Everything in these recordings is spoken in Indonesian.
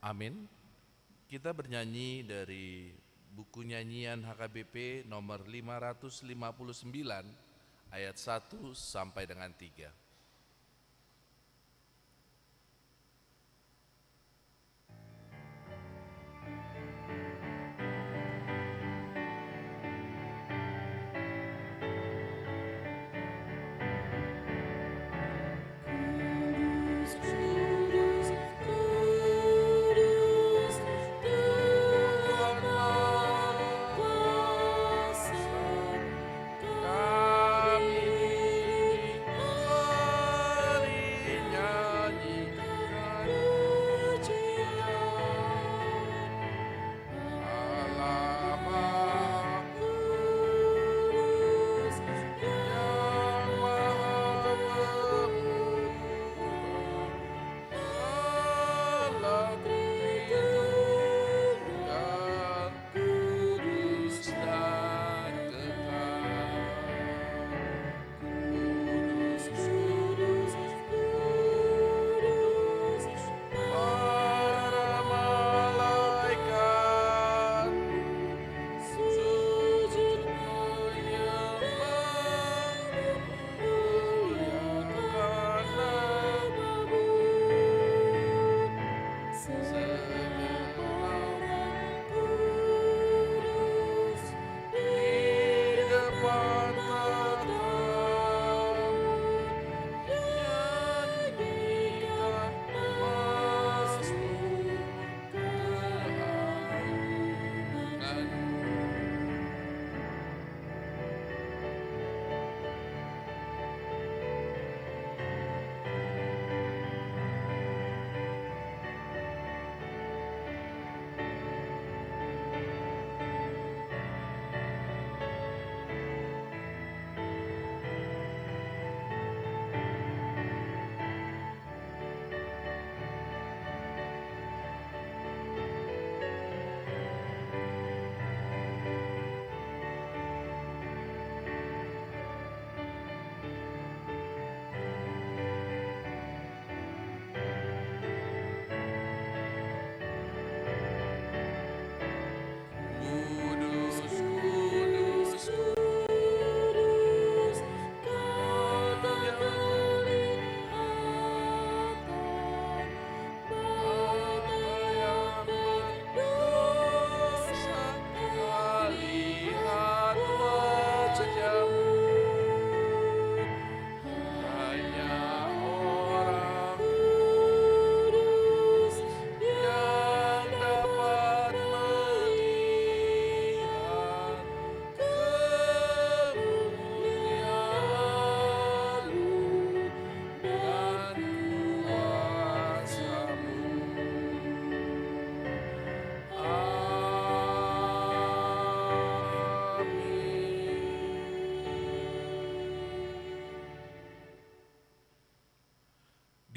Amin. Kita bernyanyi dari buku nyanyian HKBP nomor 559 ayat 1 sampai dengan 3.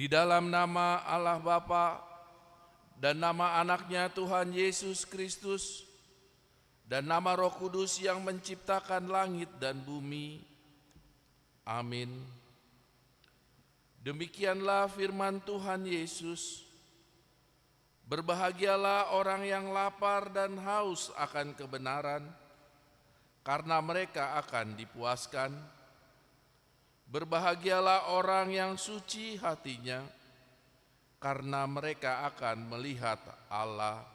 Di dalam nama Allah Bapa dan nama anaknya Tuhan Yesus Kristus dan nama Roh Kudus yang menciptakan langit dan bumi. Amin. Demikianlah firman Tuhan Yesus. Berbahagialah orang yang lapar dan haus akan kebenaran, karena mereka akan dipuaskan. Berbahagialah orang yang suci hatinya, karena mereka akan melihat Allah.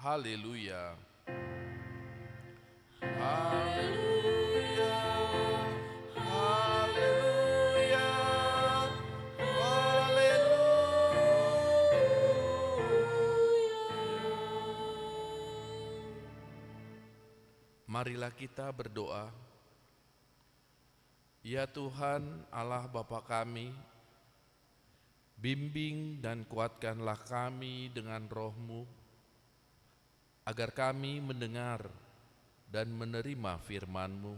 Haleluya. Haleluya. Haleluya. Haleluya. Marilah kita berdoa. Ya Tuhan Allah Bapa kami, bimbing dan kuatkanlah kami dengan Roh-Mu, agar kami mendengar dan menerima firman-Mu.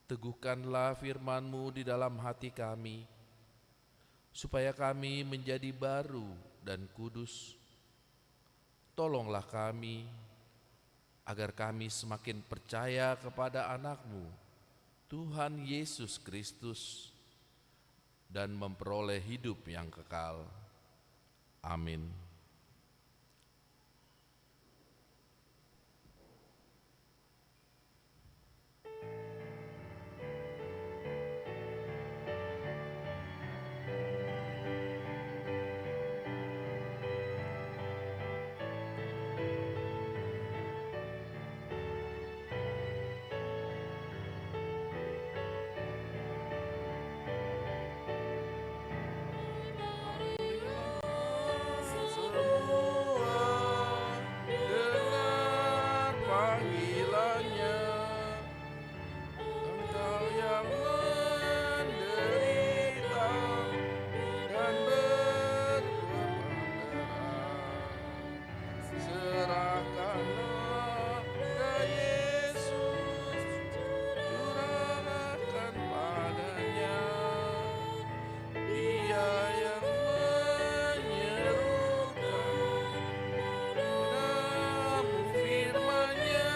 Teguhkanlah firman-Mu di dalam hati kami, supaya kami menjadi baru dan kudus. Tolonglah kami, agar kami semakin percaya kepada anak-Mu, Tuhan Yesus Kristus, dan memperoleh hidup yang kekal. Amin. Serahkanlah ke Yesus, curahkan padanya. Dia yang menyerukan padamu firman-Nya.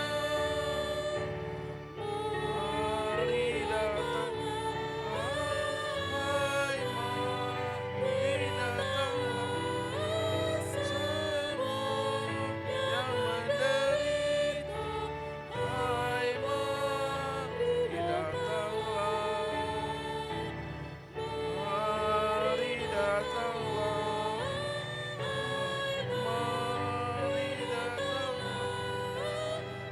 Mari datanglah, hai mari datanglah, semua yang menderita, hai mari datanglah, mari datanglah, mari datanglah,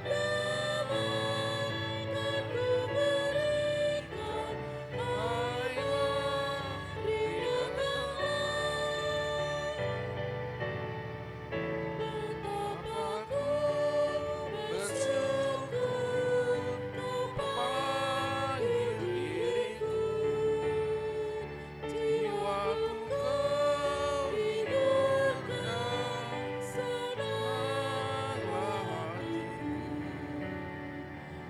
damai kuberikan, hai mari datanglah. Betapa ku bersyukur Kau panggil diriku, jiwaku Kau hidupkan, senanglah hatiku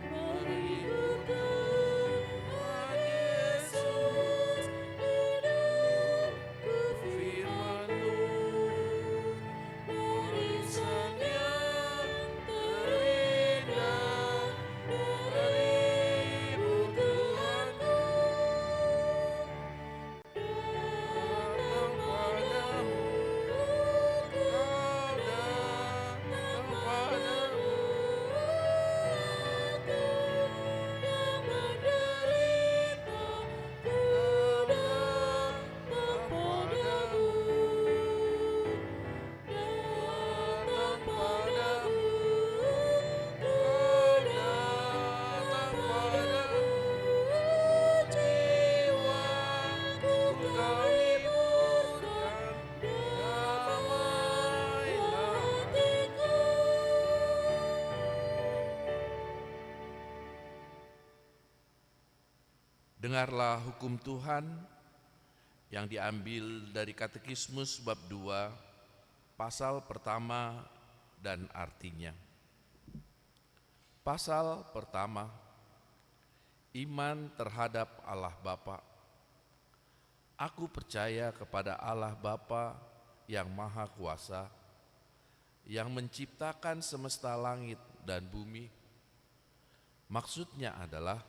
mengikut Tuhan Yesus, hidupku firman-Mu, warisan yang terindah darimu Tuhanku. Datang padamu, Kau datang padamu, aku yang menderita, ku datang padamu, datang padamu, Kau datang padamu, jiwaku Kau hiburkan, damailah hatiku. Dengarlah hukum Tuhan yang diambil dari Katekismus bab 2, pasal pertama dan artinya. Pasal pertama, iman terhadap Allah Bapa. Aku percaya kepada Allah Bapa yang Maha Kuasa, yang menciptakan semesta langit dan bumi. Maksudnya adalah,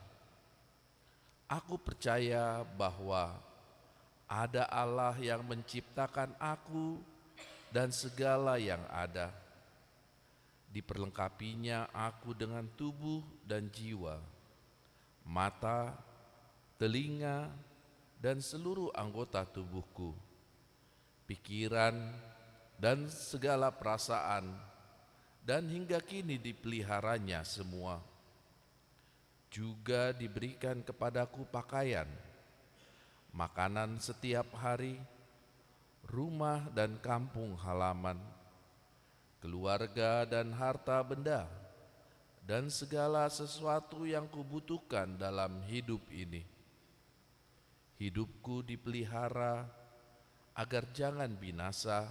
aku percaya bahwa ada Allah yang menciptakan aku dan segala yang ada. Diperlengkapinya aku dengan tubuh dan jiwa, mata, telinga, dan seluruh anggota tubuhku, pikiran, dan segala perasaan, dan hingga kini dipeliharanya semua. Juga diberikan kepadaku pakaian, makanan setiap hari, rumah dan kampung halaman, keluarga dan harta benda, dan segala sesuatu yang kubutuhkan dalam hidup ini. Hidupku dipelihara agar jangan binasa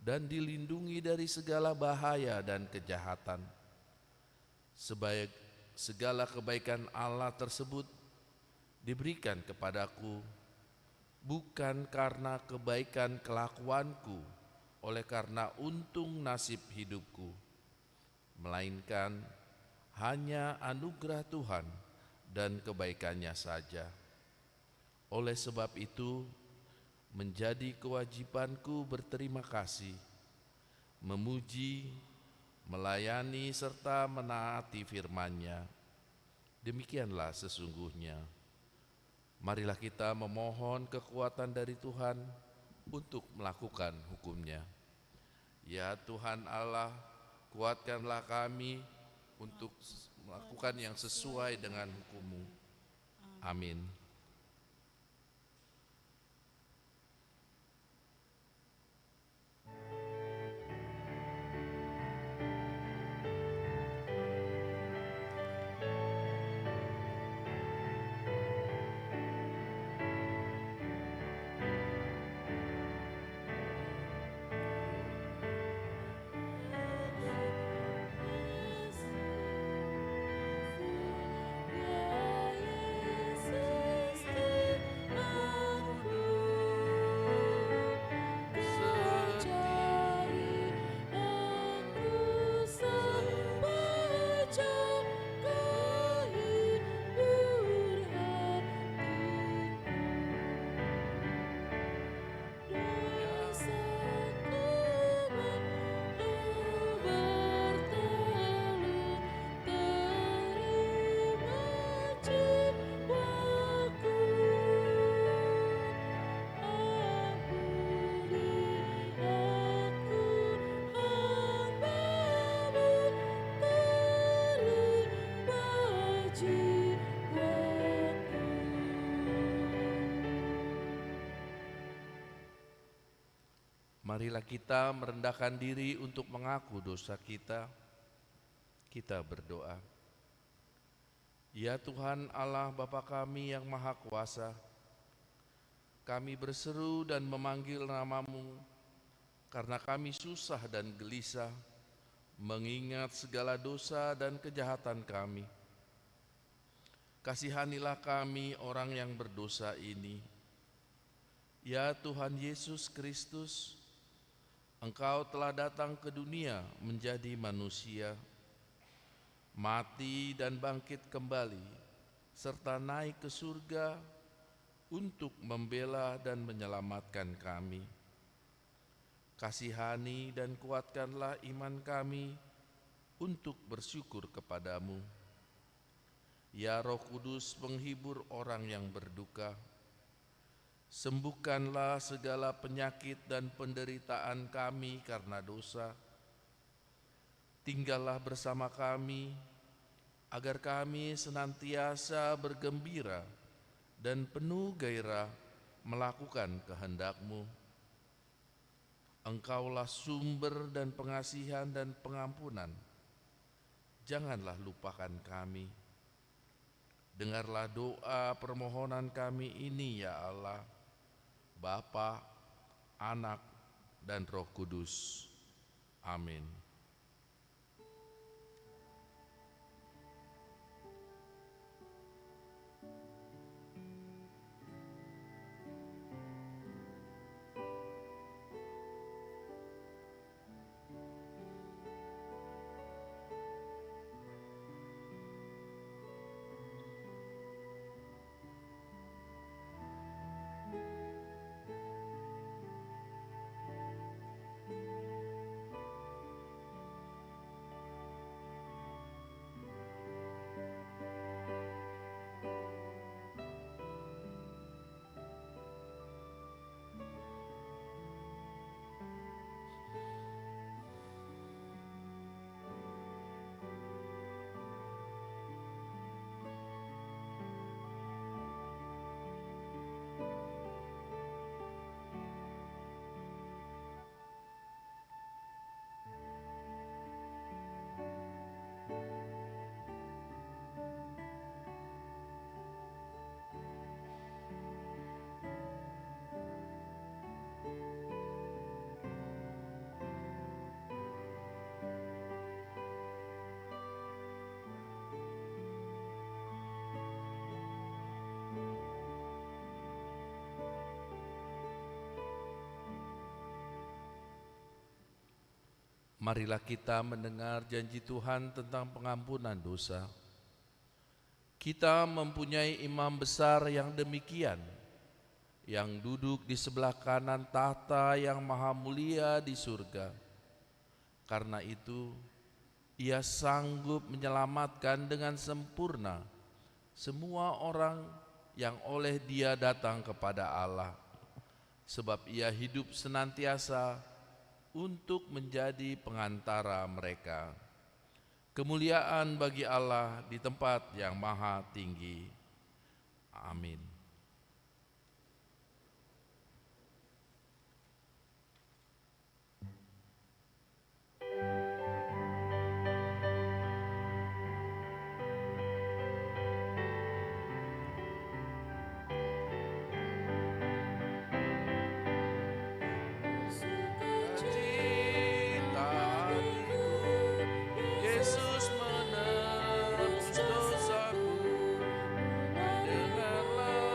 dan dilindungi dari segala bahaya dan kejahatan. Segala kebaikan Allah tersebut diberikan kepadaku bukan karena kebaikan kelakuanku, oleh karena untung nasib hidupku, melainkan hanya anugerah Tuhan dan kebaikannya saja. Oleh sebab itu, menjadi kewajibanku berterima kasih, memuji, melayani serta menaati firman-Nya. Demikianlah sesungguhnya. Marilah kita memohon kekuatan dari Tuhan untuk melakukan hukum-Nya. Ya Tuhan Allah, kuatkanlah kami untuk melakukan yang sesuai dengan hukum-Mu. Amin. Marilah kita merendahkan diri untuk mengaku dosa kita. Kita berdoa. Ya Tuhan Allah Bapa kami yang Maha Kuasa, kami berseru dan memanggil nama-Mu karena kami susah dan gelisah mengingat segala dosa dan kejahatan kami. Kasihanilah kami orang yang berdosa ini. Ya Tuhan Yesus Kristus, Engkau telah datang ke dunia menjadi manusia, mati dan bangkit kembali, serta naik ke surga untuk membela dan menyelamatkan kami. Kasihani dan kuatkanlah iman kami untuk bersyukur kepadamu. Ya Roh Kudus penghibur orang yang berduka, sembuhkanlah segala penyakit dan penderitaan kami karena dosa. Tinggallah bersama kami, agar kami senantiasa bergembira dan penuh gairah melakukan kehendak-Mu. Engkaulah sumber dan pengasihan dan pengampunan. Janganlah lupakan kami. Dengarlah doa permohonan kami ini ya Allah, Bapa, Anak, dan Roh Kudus. Amin. Marilah kita mendengar janji Tuhan tentang pengampunan dosa. Kita mempunyai imam besar yang demikian, yang duduk di sebelah kanan tahta yang maha mulia di surga. Karena itu, Ia sanggup menyelamatkan dengan sempurna semua orang yang oleh Dia datang kepada Allah, sebab Ia hidup senantiasa untuk menjadi pengantara mereka. Kemuliaan bagi Allah di tempat yang maha tinggi. Amin. Yesus menebus dosaku, dengarlah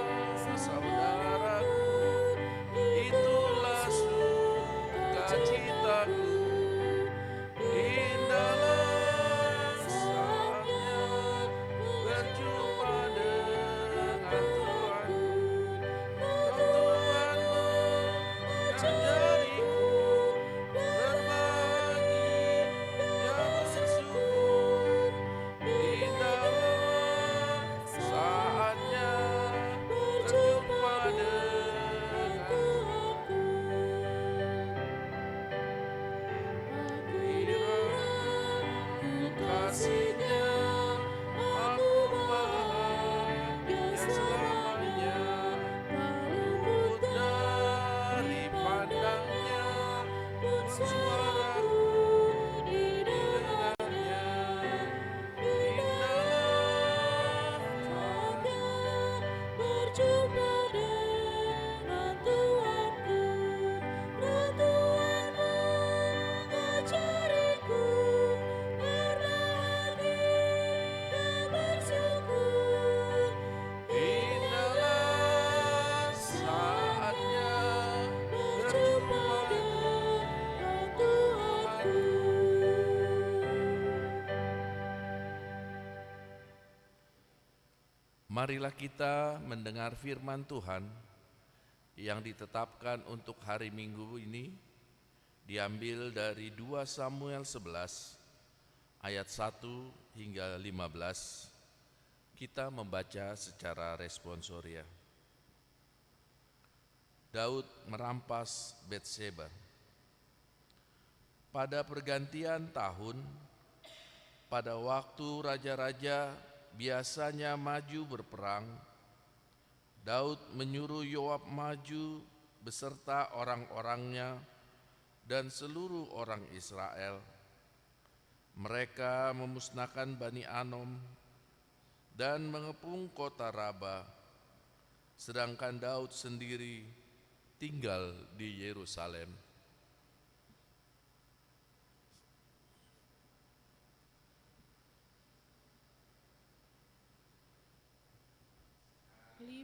Marilah kita mendengar firman Tuhan yang ditetapkan untuk hari Minggu ini, diambil dari 2 Samuel 11 ayat 1 hingga 15. Kita membaca secara responsoria. Daud merampas Betseba. Pada pergantian tahun, pada waktu raja-raja biasanya maju berperang, Daud menyuruh Yoab maju beserta orang-orangnya dan seluruh orang Israel. Mereka memusnahkan Bani Anom dan mengepung kota Raba, sedangkan Daud sendiri tinggal di Yerusalem.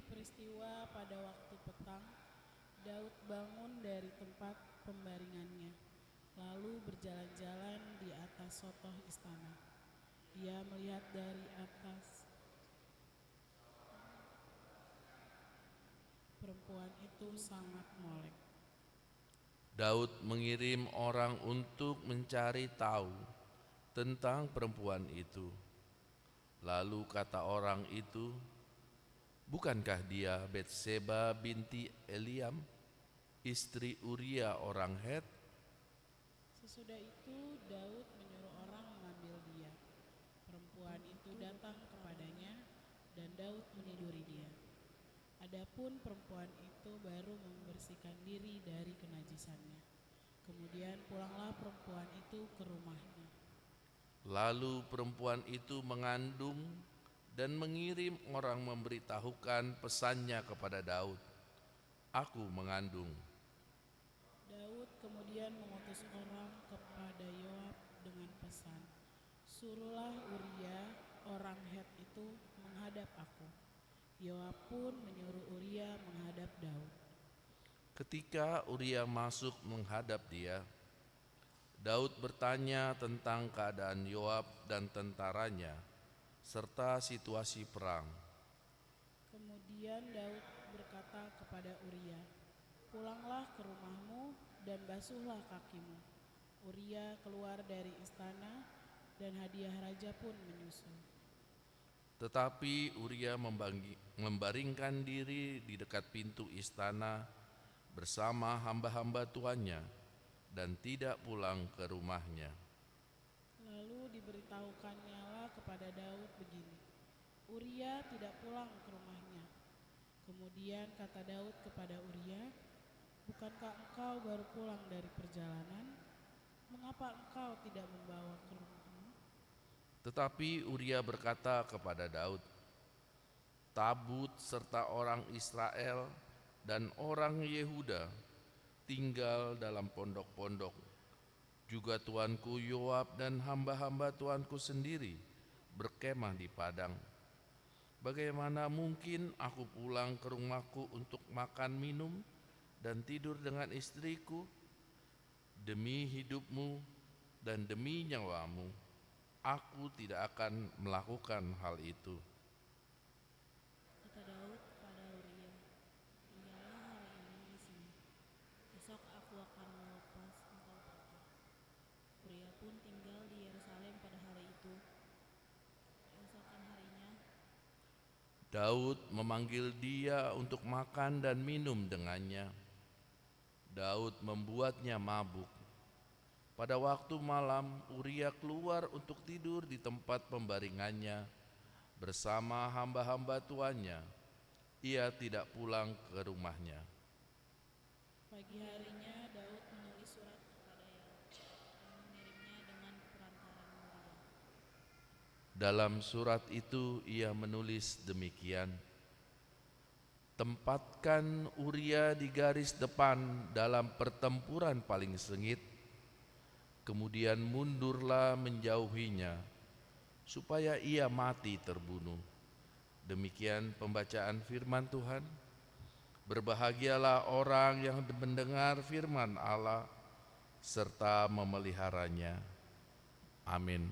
Peristiwa pada waktu petang, Daud bangun dari tempat pembaringannya, lalu berjalan-jalan di atas sotoh istana. Ia melihat dari atas, perempuan itu sangat molek. Daud mengirim orang untuk mencari tahu tentang perempuan itu. Lalu kata orang itu, "Bukankah dia Betseba binti Eliam, istri Uria orang Het?" Sesudah itu Daud menyuruh orang mengambil dia. Perempuan itu datang kepadanya dan Daud meniduri dia. Adapun perempuan itu baru membersihkan diri dari kenajisannya. Kemudian pulanglah perempuan itu ke rumahnya. Lalu perempuan itu mengandung dan mengirim orang memberitahukan pesannya kepada Daud, "Aku mengandung." Daud kemudian mengutus orang kepada Yoab dengan pesan, "Suruhlah Uria orang Het itu menghadap aku." Yoab pun menyuruh Uria menghadap Daud. Ketika Uria masuk menghadap dia, Daud bertanya tentang keadaan Yoab dan tentaranya, serta situasi perang. Kemudian Daud berkata kepada Uria, "Pulanglah ke rumahmu dan basuhlah kakimu." Uria keluar dari istana dan hadiah raja pun menyusul. Tetapi Uria membaringkan diri di dekat pintu istana bersama hamba-hamba tuannya dan tidak pulang ke rumahnya. Lalu diberitahukannya kepada Daud begini, "Uria tidak pulang ke rumahnya." Kemudian kata Daud kepada Uria, "Bukankah engkau baru pulang dari perjalanan? Mengapa engkau tidak membawa ke rumahmu?" Tetapi Uria berkata kepada Daud, "Tabut serta orang Israel dan orang Yehuda tinggal dalam pondok-pondok. Juga tuanku Yoab dan hamba-hamba tuanku sendiri berkemah di padang. Bagaimana mungkin aku pulang ke rumahku untuk makan minum dan tidur dengan istriku? Demi hidupmu dan demi nyawamu, aku tidak akan melakukan hal itu." Kata Daud kepada Uria, "Tinggallah hari ini di sini. Besok aku akan melepas engkau pergi." Uria pun tinggal di Yerusalem pada hari itu. Keesokan harinya, Daud memanggil dia untuk makan dan minum dengannya. Daud membuatnya mabuk. Pada waktu malam, Uria keluar untuk tidur di tempat pembaringannya bersama hamba-hamba tuannya. Ia tidak pulang ke rumahnya. pagi harinya Daud menulis surat kepada Yoab dan mengirimnya dengan perantaran Uria. Dalam surat itu ia menulis demikian, "Tempatkan Uria di garis depan dalam pertempuran paling sengit, kemudian mundurlah menjauhinya, supaya ia mati terbunuh." Demikian pembacaan firman Tuhan. Berbahagialah orang yang mendengar firman Allah serta memeliharanya. Amin.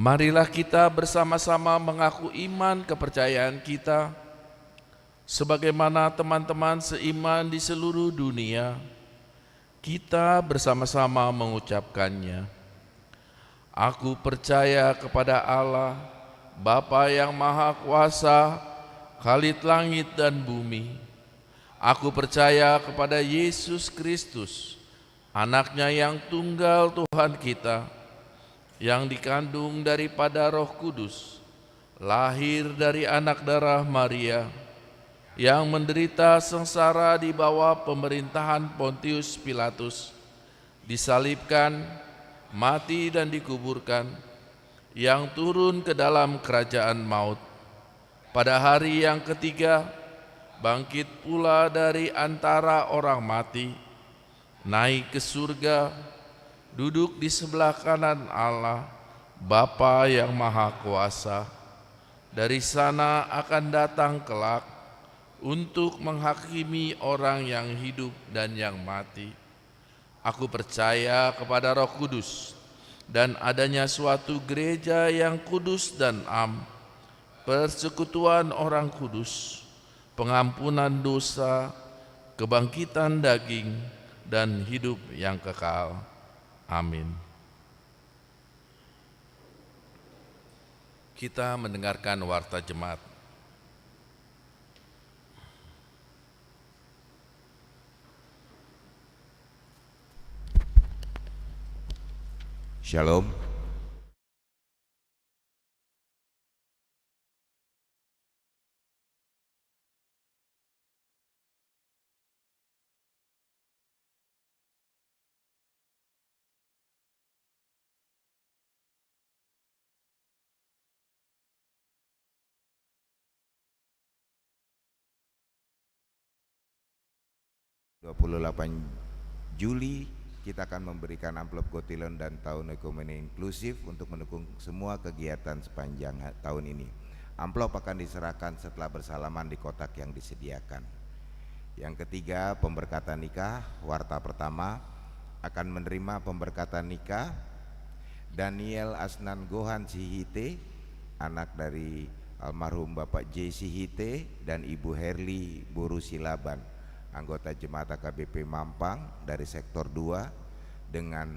Marilah kita bersama-sama mengaku iman kepercayaan kita, sebagaimana teman-teman seiman di seluruh dunia. Kita bersama-sama mengucapkannya. Aku percaya kepada Allah, Bapa yang Maha Kuasa, Khalid langit dan bumi. Aku percaya kepada Yesus Kristus, Anaknya yang tunggal Tuhan kita, yang dikandung daripada Roh Kudus, lahir dari anak darah Maria, yang menderita sengsara di bawah pemerintahan Pontius Pilatus, disalibkan, mati dan dikuburkan, yang turun ke dalam kerajaan maut. Pada hari yang ketiga, bangkit pula dari antara orang mati, naik ke surga, duduk di sebelah kanan Allah, Bapa yang Maha Kuasa. Dari sana akan datang kelak untuk menghakimi orang yang hidup dan yang mati. Aku percaya kepada Roh Kudus dan adanya suatu gereja yang kudus dan am, persekutuan orang kudus, pengampunan dosa, kebangkitan daging, dan hidup yang kekal. Amin. Kita mendengarkan warta jemaat. Shalom. Juli kita akan memberikan amplop Gotilon dan tahun Ekumene Inklusif untuk mendukung semua kegiatan sepanjang tahun ini. Amplop akan diserahkan setelah bersalaman di kotak yang disediakan. Yang ketiga, pemberkatan nikah. Warta pertama akan menerima pemberkatan nikah Daniel Asnan Gohan Sihite, anak dari almarhum Bapak J. Sihite dan Ibu Herli Boru Silaban, anggota Jemaat AKBP Mampang dari sektor 2, dengan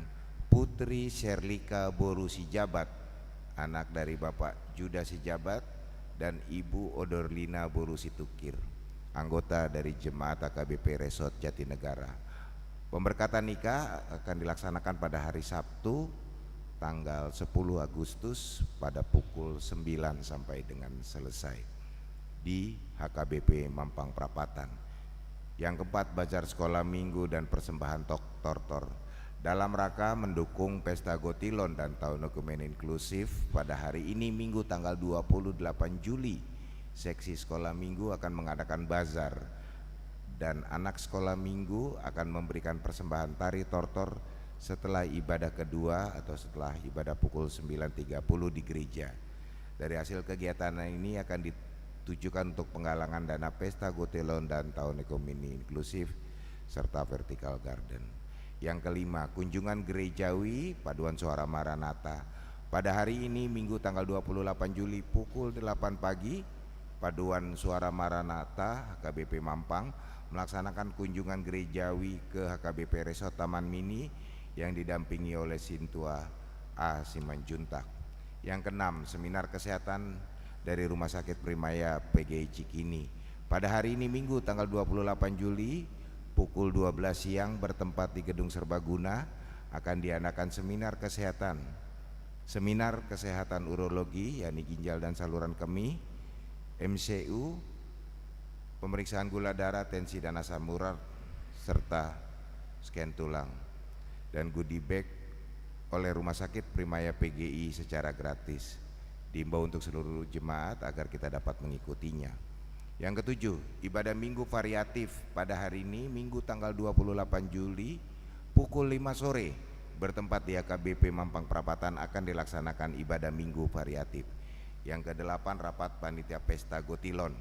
Putri Sherlika Boru Sijabat, anak dari Bapak Juda Sijabat dan Ibu Odorlina Boru Situkir, anggota dari Jemaat AKBP Resort Jatinegara. Pemberkatan nikah akan dilaksanakan pada hari Sabtu tanggal 10 Agustus pada pukul 9 sampai dengan selesai di HKBP Mampang Prapatan. Yang keempat, bazar sekolah minggu dan persembahan tortor dalam rangka mendukung pesta Gotilon dan tahun Ekumene Inklusif. Pada hari ini Minggu tanggal 28 Juli, seksi sekolah minggu akan mengadakan bazar dan anak sekolah minggu akan memberikan persembahan tari tortor setelah ibadah kedua atau setelah ibadah pukul 9.30 di gereja. Dari hasil kegiatan ini akan ditujukan untuk penggalangan dana pesta Gotilon dan tahun Ekumene Inklusif serta Vertical Garden. Yang kelima, kunjungan gerejawi paduan suara Maranatha. Pada hari ini Minggu tanggal 28 Juli pukul 8 pagi, paduan suara Maranatha HKBP Mampang melaksanakan kunjungan gerejawi ke HKBP Resort Taman Mini yang didampingi oleh Sintua A. Simanjuntak. Yang keenam, seminar kesehatan dari Rumah Sakit Primaya PGI Cikini. Pada hari ini Minggu tanggal 28 Juli pukul 12 siang bertempat di Gedung Serbaguna akan diadakan seminar kesehatan. Seminar kesehatan urologi, yakni ginjal dan saluran kemih, MCU, pemeriksaan gula darah, tensi dan asam urat serta scan tulang, dan goodie bag oleh Rumah Sakit Primaya PGI secara gratis. Diimbau untuk seluruh jemaat agar kita dapat mengikutinya. Yang ketujuh, ibadah minggu variatif pada hari ini Minggu tanggal 28 Juli pukul 5 sore bertempat di HKBP Mampang Perapatan akan dilaksanakan ibadah minggu variatif. Yang kedelapan, rapat panitia pesta Gotilon.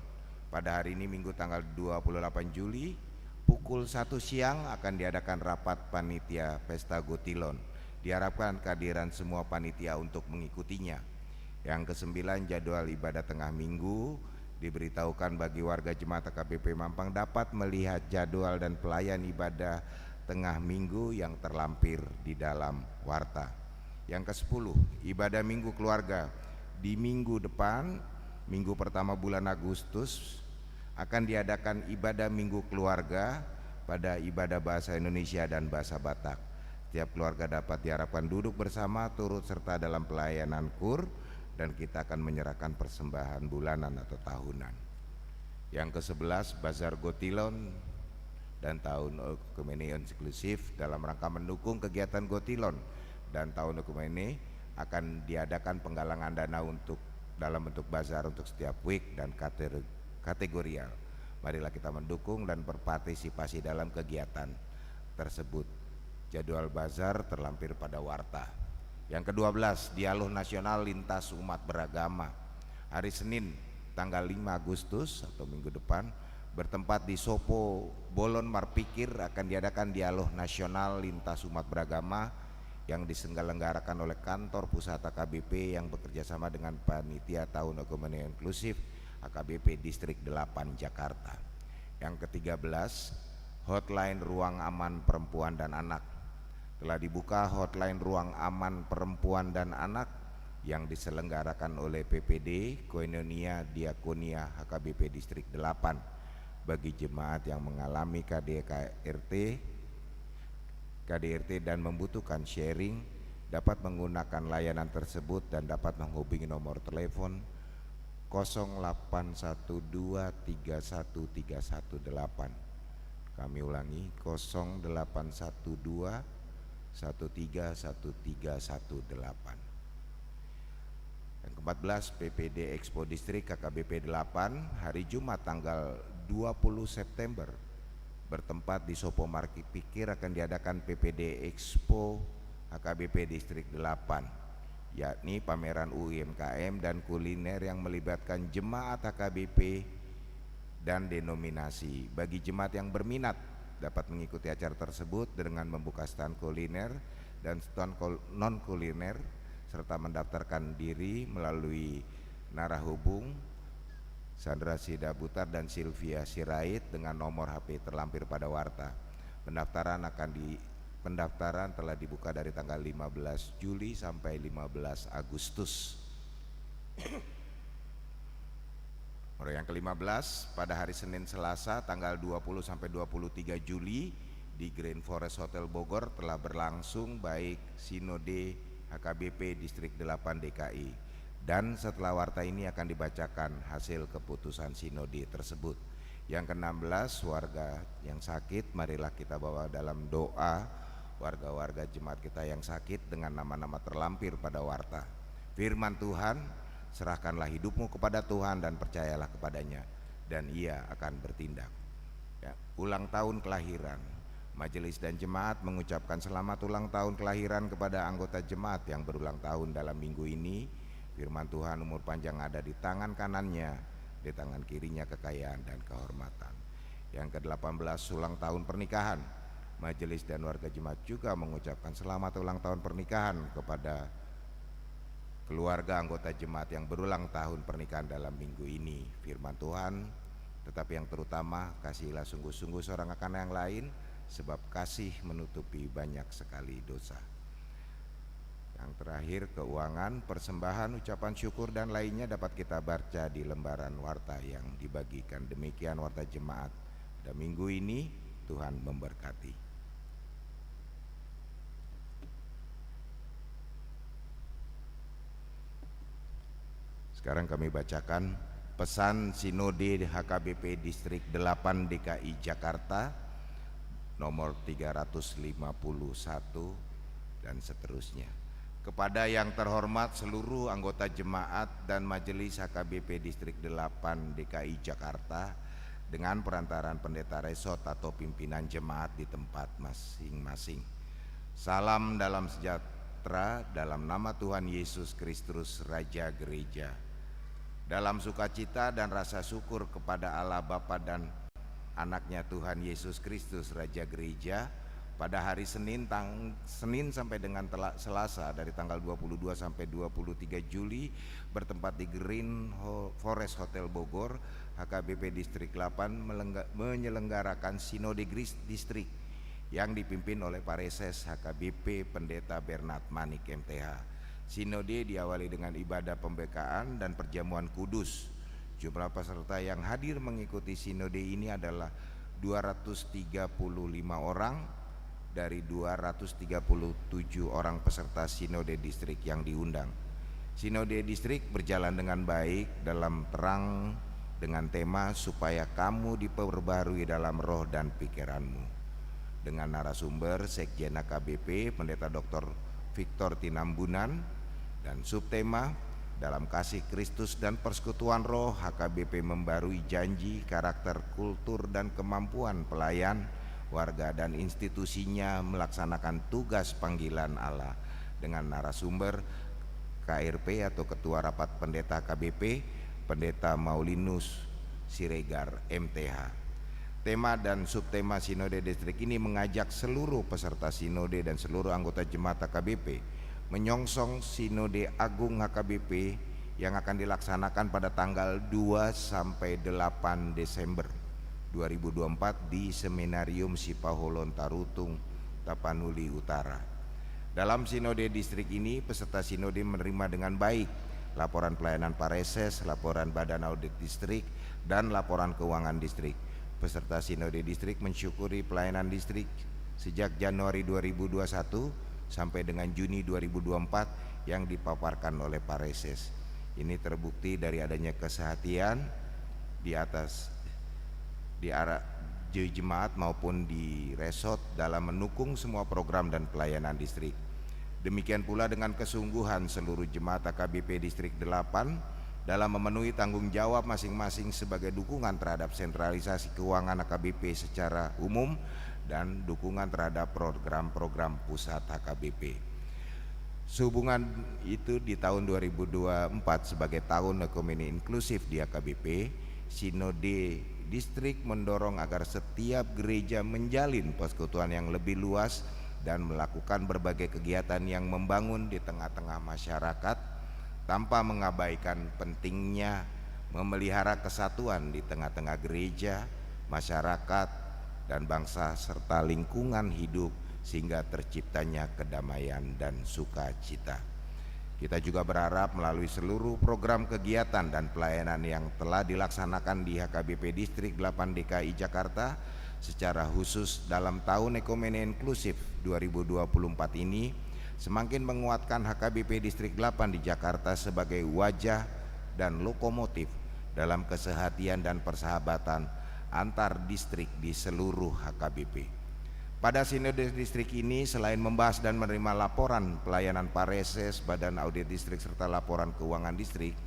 Pada hari ini Minggu tanggal 28 Juli pukul 1 siang akan diadakan rapat panitia pesta Gotilon. Diharapkan kehadiran semua panitia untuk mengikutinya. Yang kesembilan, jadwal ibadah tengah minggu. Diberitahukan bagi warga jemaat HKBP Mampang dapat melihat jadwal dan pelayan ibadah tengah minggu yang terlampir di dalam warta. Yang ke-10, ibadah minggu keluarga. Di minggu depan, minggu pertama bulan Agustus, akan diadakan ibadah minggu keluarga pada ibadah bahasa Indonesia dan bahasa Batak. Setiap keluarga dapat diharapkan duduk bersama turut serta dalam pelayanan kur, dan kita akan menyerahkan persembahan bulanan atau tahunan. Yang ke-11, Bazar Gotilon dan tahun Ekumene inklusif. Dalam rangka mendukung kegiatan Gotilon dan tahun Ekumene akan diadakan penggalangan dana dalam bentuk bazar untuk setiap week dan kategorial. Marilah kita mendukung dan berpartisipasi dalam kegiatan tersebut. Jadwal bazar terlampir pada warta. Yang ke-12, dialog nasional lintas umat beragama. Hari Senin tanggal 5 Agustus atau minggu depan, bertempat di Sopo Bolon Marpikir, akan diadakan dialog nasional lintas umat beragama yang diselenggarakan oleh kantor pusat HKBP yang bekerjasama dengan panitia tahun Ekumene inklusif HKBP Distrik 8 Jakarta. Yang ke-13, hotline ruang aman perempuan dan anak. Telah dibuka hotline ruang aman perempuan dan anak yang diselenggarakan oleh PPD Koinonia Diakonia HKBP Distrik 8 bagi jemaat yang mengalami KDRT dan membutuhkan sharing, dapat menggunakan layanan tersebut dan dapat menghubungi nomor telepon 0812313118. Kami ulangi, 0812 131318. Yang ke-14, PPD Expo Distrik KKBP 8 hari Jumat tanggal 20 September bertempat di Sopo Marpikir akan diadakan PPD Expo HKBP Distrik 8, yakni pameran UMKM dan kuliner yang melibatkan jemaat HKBP dan denominasi. Bagi jemaat yang berminat dapat mengikuti acara tersebut dengan membuka stand kuliner dan stand non kuliner serta mendaftarkan diri melalui narahubung Sandra Sidabutar dan Sylvia Sirait dengan nomor HP terlampir pada warta. Pendaftaran telah dibuka dari tanggal 15 Juli sampai 15 Agustus. Yang ke-15, pada hari Senin Selasa tanggal 20 sampai 23 Juli di Green Forest Hotel Bogor telah berlangsung baik Sinode HKBP Distrik 8 DKI, dan setelah warta ini akan dibacakan hasil keputusan sinode tersebut. Yang ke-16, warga yang sakit, marilah kita bawa dalam doa warga-warga jemaat kita yang sakit dengan nama-nama terlampir pada warta. Firman Tuhan, serahkanlah hidupmu kepada Tuhan dan percayalah kepadanya, dan Ia akan bertindak. Ya, ulang tahun kelahiran. Majelis dan jemaat mengucapkan selamat ulang tahun kelahiran kepada anggota jemaat yang berulang tahun dalam minggu ini. Firman Tuhan, umur panjang ada di tangan kanannya, di tangan kirinya kekayaan dan kehormatan. Yang ke-18, ulang tahun pernikahan. Majelis dan warga jemaat juga mengucapkan selamat ulang tahun pernikahan kepada keluarga anggota jemaat yang berulang tahun pernikahan dalam minggu ini. Firman Tuhan, tetapi yang terutama, kasihilah sungguh-sungguh seorang akan yang lain, sebab kasih menutupi banyak sekali dosa. Yang terakhir, keuangan, persembahan, ucapan syukur dan lainnya dapat kita baca di lembaran warta yang dibagikan. Demikian warta jemaat pada minggu ini. Tuhan memberkati. Sekarang kami bacakan pesan Sinode HKBP Distrik 8 DKI Jakarta nomor 351 dan seterusnya. Kepada yang terhormat seluruh anggota jemaat dan majelis HKBP Distrik 8 DKI Jakarta dengan perantaraan pendeta resort atau pimpinan jemaat di tempat masing-masing. Salam dalam sejahtera dalam nama Tuhan Yesus Kristus Raja Gereja. Dalam sukacita dan rasa syukur kepada Allah Bapa dan anaknya Tuhan Yesus Kristus Raja Gereja, pada hari Senin sampai dengan Selasa dari tanggal 22 sampai 23 Juli bertempat di Green Forest Hotel Bogor. HKBP Distrik 8 menyelenggarakan Sinode Distrik yang dipimpin oleh Pareses HKBP Pendeta Bernard Manik MTH. Sinode diawali dengan ibadah pembukaan dan perjamuan kudus. Jumlah peserta yang hadir mengikuti sinode ini adalah 235 orang dari 237 orang peserta sinode distrik yang diundang. Sinode distrik berjalan dengan baik dalam terang dengan tema supaya kamu diperbarui dalam roh dan pikiranmu. Dengan narasumber Sekjen HKBP Pendeta Dr. Victor Tinambunan dan subtema dalam kasih Kristus dan persekutuan roh. HKBP membarui janji, karakter, kultur dan kemampuan pelayan, warga dan institusinya melaksanakan tugas panggilan Allah. Dengan narasumber KRP atau Ketua Rapat Pendeta HKBP Pendeta Maulinus Siregar MTH. Tema dan subtema Sinode Distrik ini mengajak seluruh peserta Sinode dan seluruh anggota Jemaat HKBP menyongsong Sinode Agung HKBP yang akan dilaksanakan pada tanggal 2 sampai 8 Desember 2024 di Seminarium Sipaholon Tarutung, Tapanuli Utara. Dalam Sinode Distrik ini peserta Sinode menerima dengan baik laporan pelayanan Pareses, laporan Badan Audit Distrik, dan laporan keuangan distrik. Peserta Sinode Distrik mensyukuri pelayanan distrik sejak Januari 2021 sampai dengan Juni 2024 yang dipaparkan oleh Pareses. Ini terbukti dari adanya kesehatian di arah jemaat maupun di resort dalam mendukung semua program dan pelayanan distrik. Demikian pula dengan kesungguhan seluruh jemaat HKBP Distrik 8 dalam memenuhi tanggung jawab masing-masing sebagai dukungan terhadap sentralisasi keuangan HKBP secara umum dan dukungan terhadap program-program pusat HKBP. Sehubungan itu di tahun 2024 sebagai tahun ekonomi inklusif di HKBP, Sinode Distrik mendorong agar setiap gereja menjalin persekutuan yang lebih luas dan melakukan berbagai kegiatan yang membangun di tengah-tengah masyarakat tanpa mengabaikan pentingnya memelihara kesatuan di tengah-tengah gereja, masyarakat, dan bangsa serta lingkungan hidup sehingga terciptanya kedamaian dan sukacita. Kita juga berharap melalui seluruh program kegiatan dan pelayanan yang telah dilaksanakan di HKBP Distrik 8 DKI Jakarta secara khusus dalam tahun ekonomi inklusif 2024 ini semakin menguatkan HKBP Distrik 8 di Jakarta sebagai wajah dan lokomotif dalam kesehatian dan persahabatan antar distrik di seluruh HKBP. Pada Sinode Distrik ini selain membahas dan menerima laporan pelayanan Pareses, Badan Audit Distrik serta laporan keuangan distrik,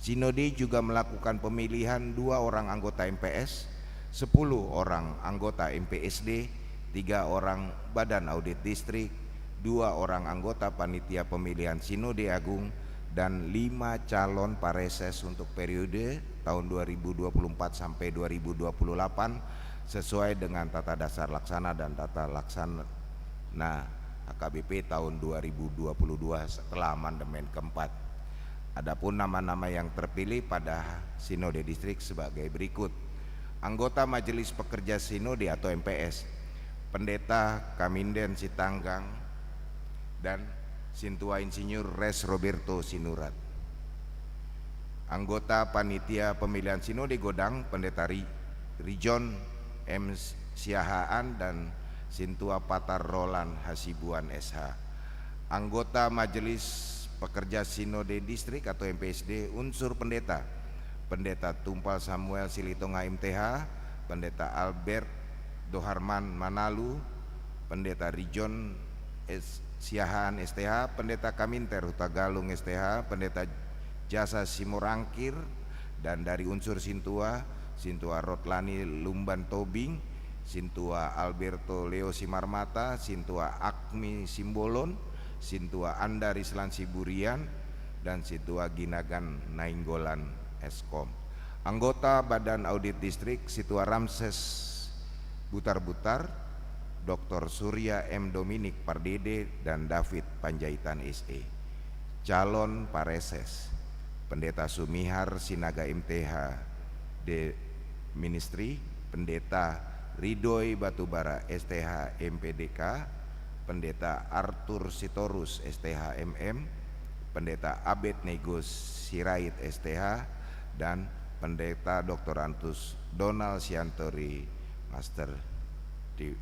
Sinode juga melakukan pemilihan 2 orang anggota MPS, 10 orang anggota MPSD, 3 orang Badan Audit Distrik, 2 orang anggota Panitia Pemilihan Sinode Agung, dan 5 calon Pareses untuk periode tahun 2024 sampai 2028 sesuai dengan tata dasar laksana dan tata laksana HKBP tahun 2022 setelah amandemen keempat. Adapun nama-nama yang terpilih pada Sinode Distrik sebagai berikut: anggota Majelis Pekerja Sinode atau MPS, Pendeta Kaminden Sitanggang dan Sintua Insinyur Res Roberto Sinurat. Anggota Panitia Pemilihan Sinode Godang, Pendeta Rijon M. Siahaan dan Sintua Patar Roland Hasibuan SH. Anggota Majelis Pekerja Sinode Distrik atau MPSD unsur pendeta: Pendeta Tumpal Samuel Silitonga MTH, Pendeta Albert Doharman Manalu, Pendeta Rijon Siahaan STH, Pendeta Kaminter Hutagalung STH, Pendeta Jasa Simorangkir, dan dari unsur Sintua Rotlani Lumban Tobing, Sintua Alberto Leo Simarmata, Sintua Akmi Simbolon, Sintua Anda Rislan Siburian, dan Sintua Ginagan Nainggolan Eskom. Anggota Badan Audit Distrik Sintua Ramses Butar-Butar, Dr. Surya M. Dominik Pardede dan David Panjaitan SE. Calon Pareses, Pendeta Sumihar Sinaga MTH de Ministry, Pendeta Ridhoi Batubara STH MPDK, Pendeta Arthur Sitorus STH MM, Pendeta Abed Negos Sirait STH, dan Pendeta Dr. Antus Donald Siantori Master di.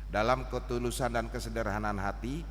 Dalam ketulusan dan kesederhanaan hati,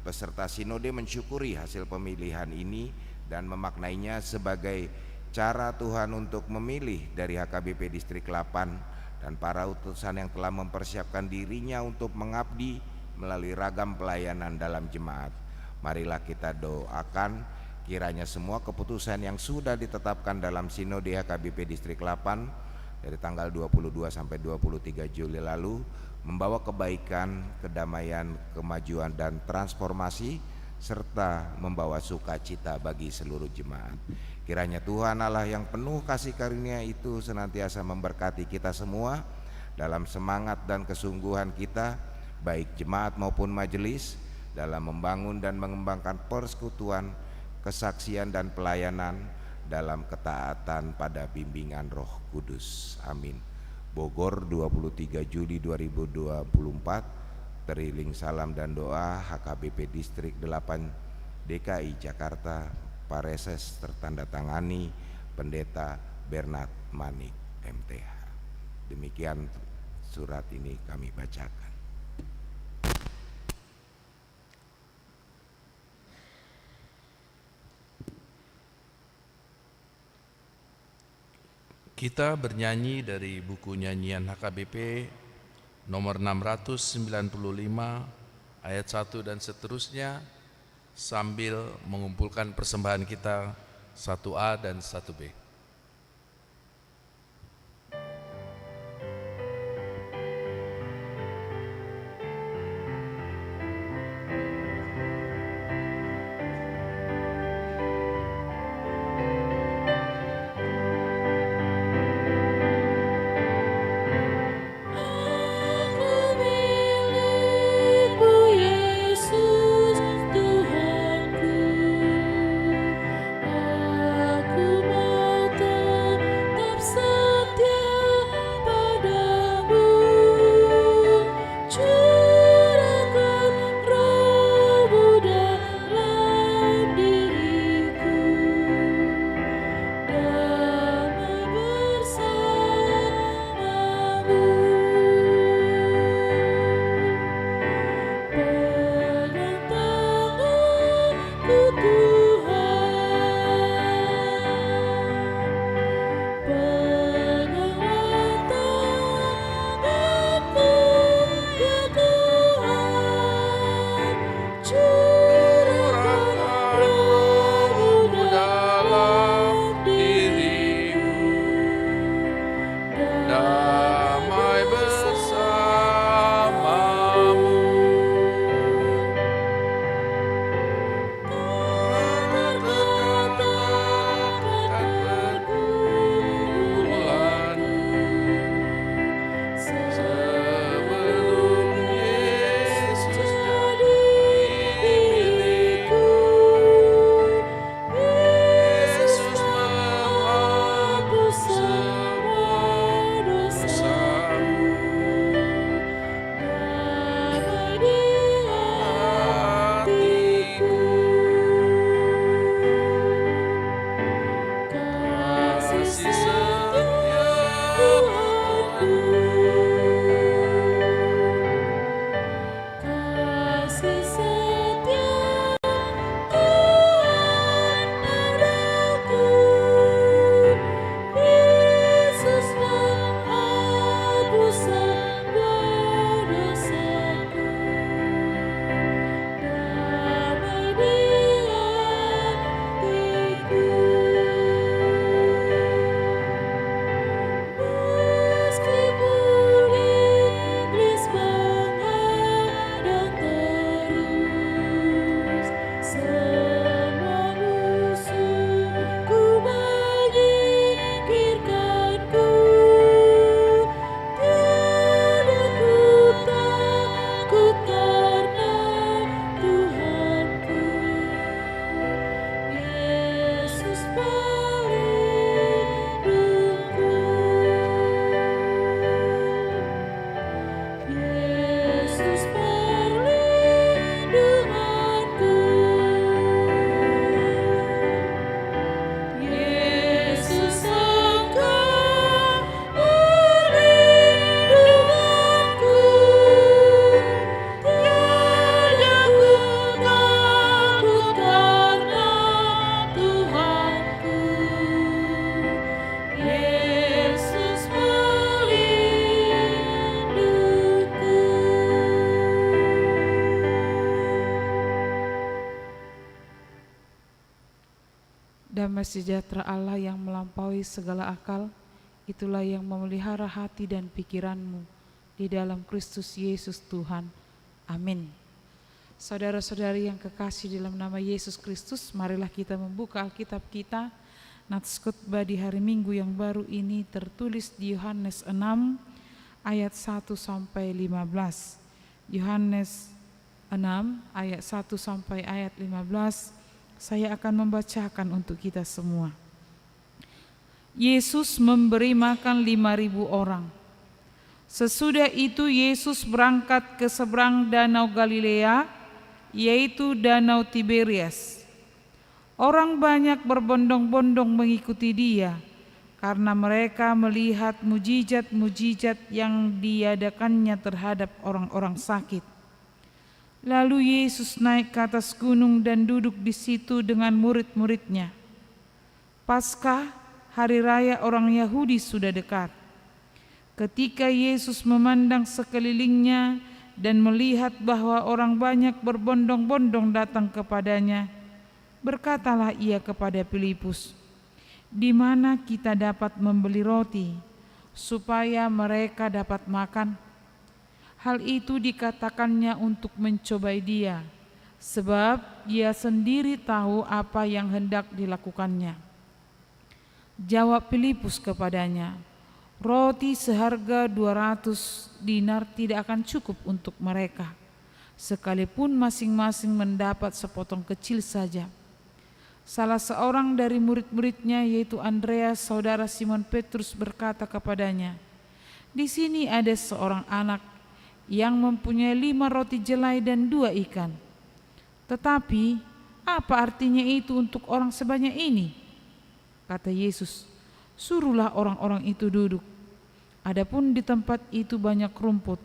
peserta sinode mensyukuri hasil pemilihan ini dan memaknainya sebagai cara Tuhan untuk memilih dari HKBP Distrik 8 dan para utusan yang telah mempersiapkan dirinya untuk mengabdi melalui ragam pelayanan dalam jemaat. Marilah kita doakan kiranya semua keputusan yang sudah ditetapkan dalam sinode HKBP Distrik 8 dari tanggal 22 sampai 23 Juli lalu membawa kebaikan, kedamaian, kemajuan dan transformasi serta membawa sukacita bagi seluruh jemaat. Kiranya Tuhan Allah yang penuh kasih karunia itu senantiasa memberkati kita semua dalam semangat dan kesungguhan kita, baik jemaat maupun majelis, dalam membangun dan mengembangkan persekutuan, kesaksian dan pelayanan dalam ketaatan pada bimbingan Roh Kudus. Amin. Bogor, 23 Juli 2024. Teriling salam dan doa HKBP Distrik 8 DKI Jakarta, Pareses tertandatangani Pendeta Bernard Manik MTH. Demikian surat ini kami bacakan. Kita bernyanyi dari buku nyanyian HKBP nomor 695 ayat 1 dan seterusnya sambil mengumpulkan persembahan kita 1A dan 1B. Aku Damai sejahtera Allah yang melampaui segala akal, itulah yang memelihara hati dan pikiranmu di dalam Kristus Yesus Tuhan. Amin. Saudara-saudari yang kekasih dalam nama Yesus Kristus, marilah kita membuka Alkitab kita. Nats khotbah di hari Minggu yang baru ini tertulis di Yohanes 6 ayat 1 sampai 15. Yohanes 6 ayat 1 sampai ayat 15. Saya akan membacakan untuk kita semua. Yesus memberi makan 5.000 orang. Sesudah itu Yesus berangkat ke seberang danau Galilea, yaitu danau Tiberias. Orang banyak berbondong-bondong mengikuti dia, karena mereka melihat mujizat-mujizat yang diadakannya terhadap orang-orang sakit. Lalu Yesus naik ke atas gunung dan duduk di situ dengan murid-muridnya. Paskah, hari raya orang Yahudi, sudah dekat. Ketika Yesus memandang sekelilingnya dan melihat bahwa orang banyak berbondong-bondong datang kepadanya, berkatalah ia kepada Filipus, "Di mana kita dapat membeli roti supaya mereka dapat makan?" Hal itu dikatakannya untuk mencobai dia, sebab dia sendiri tahu apa yang hendak dilakukannya. Jawab Filipus kepadanya, "Roti seharga 200 dinar tidak akan cukup untuk mereka, sekalipun masing-masing mendapat sepotong kecil saja." Salah seorang dari murid-muridnya, yaitu Andreas, saudara Simon Petrus, berkata kepadanya, "Di sini ada seorang anak yang mempunyai 5 roti jelai dan 2 ikan. Tetapi apa artinya itu untuk orang sebanyak ini?" Kata Yesus, "Suruhlah orang-orang itu duduk." Adapun di tempat itu banyak rumput.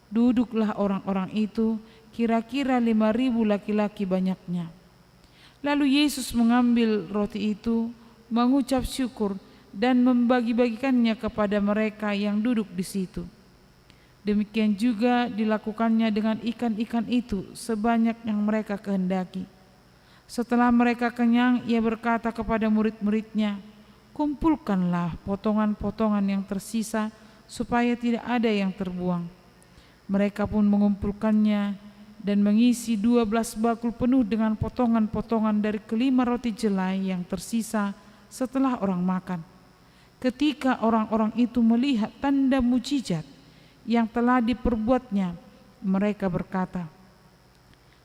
Duduklah orang-orang itu, kira-kira 5.000 laki-laki banyaknya. Lalu Yesus mengambil roti itu, mengucap syukur, dan membagi-bagikannya kepada mereka yang duduk di situ. Demikian juga dilakukannya dengan ikan-ikan itu sebanyak yang mereka kehendaki. Setelah mereka kenyang, ia berkata kepada murid-muridnya, "Kumpulkanlah potongan-potongan yang tersisa supaya tidak ada yang terbuang." Mereka pun mengumpulkannya dan mengisi 12 bakul penuh dengan potongan-potongan dari kelima roti jelai yang tersisa setelah orang makan. Ketika orang-orang itu melihat tanda mujizat yang telah diperbuatnya, mereka berkata,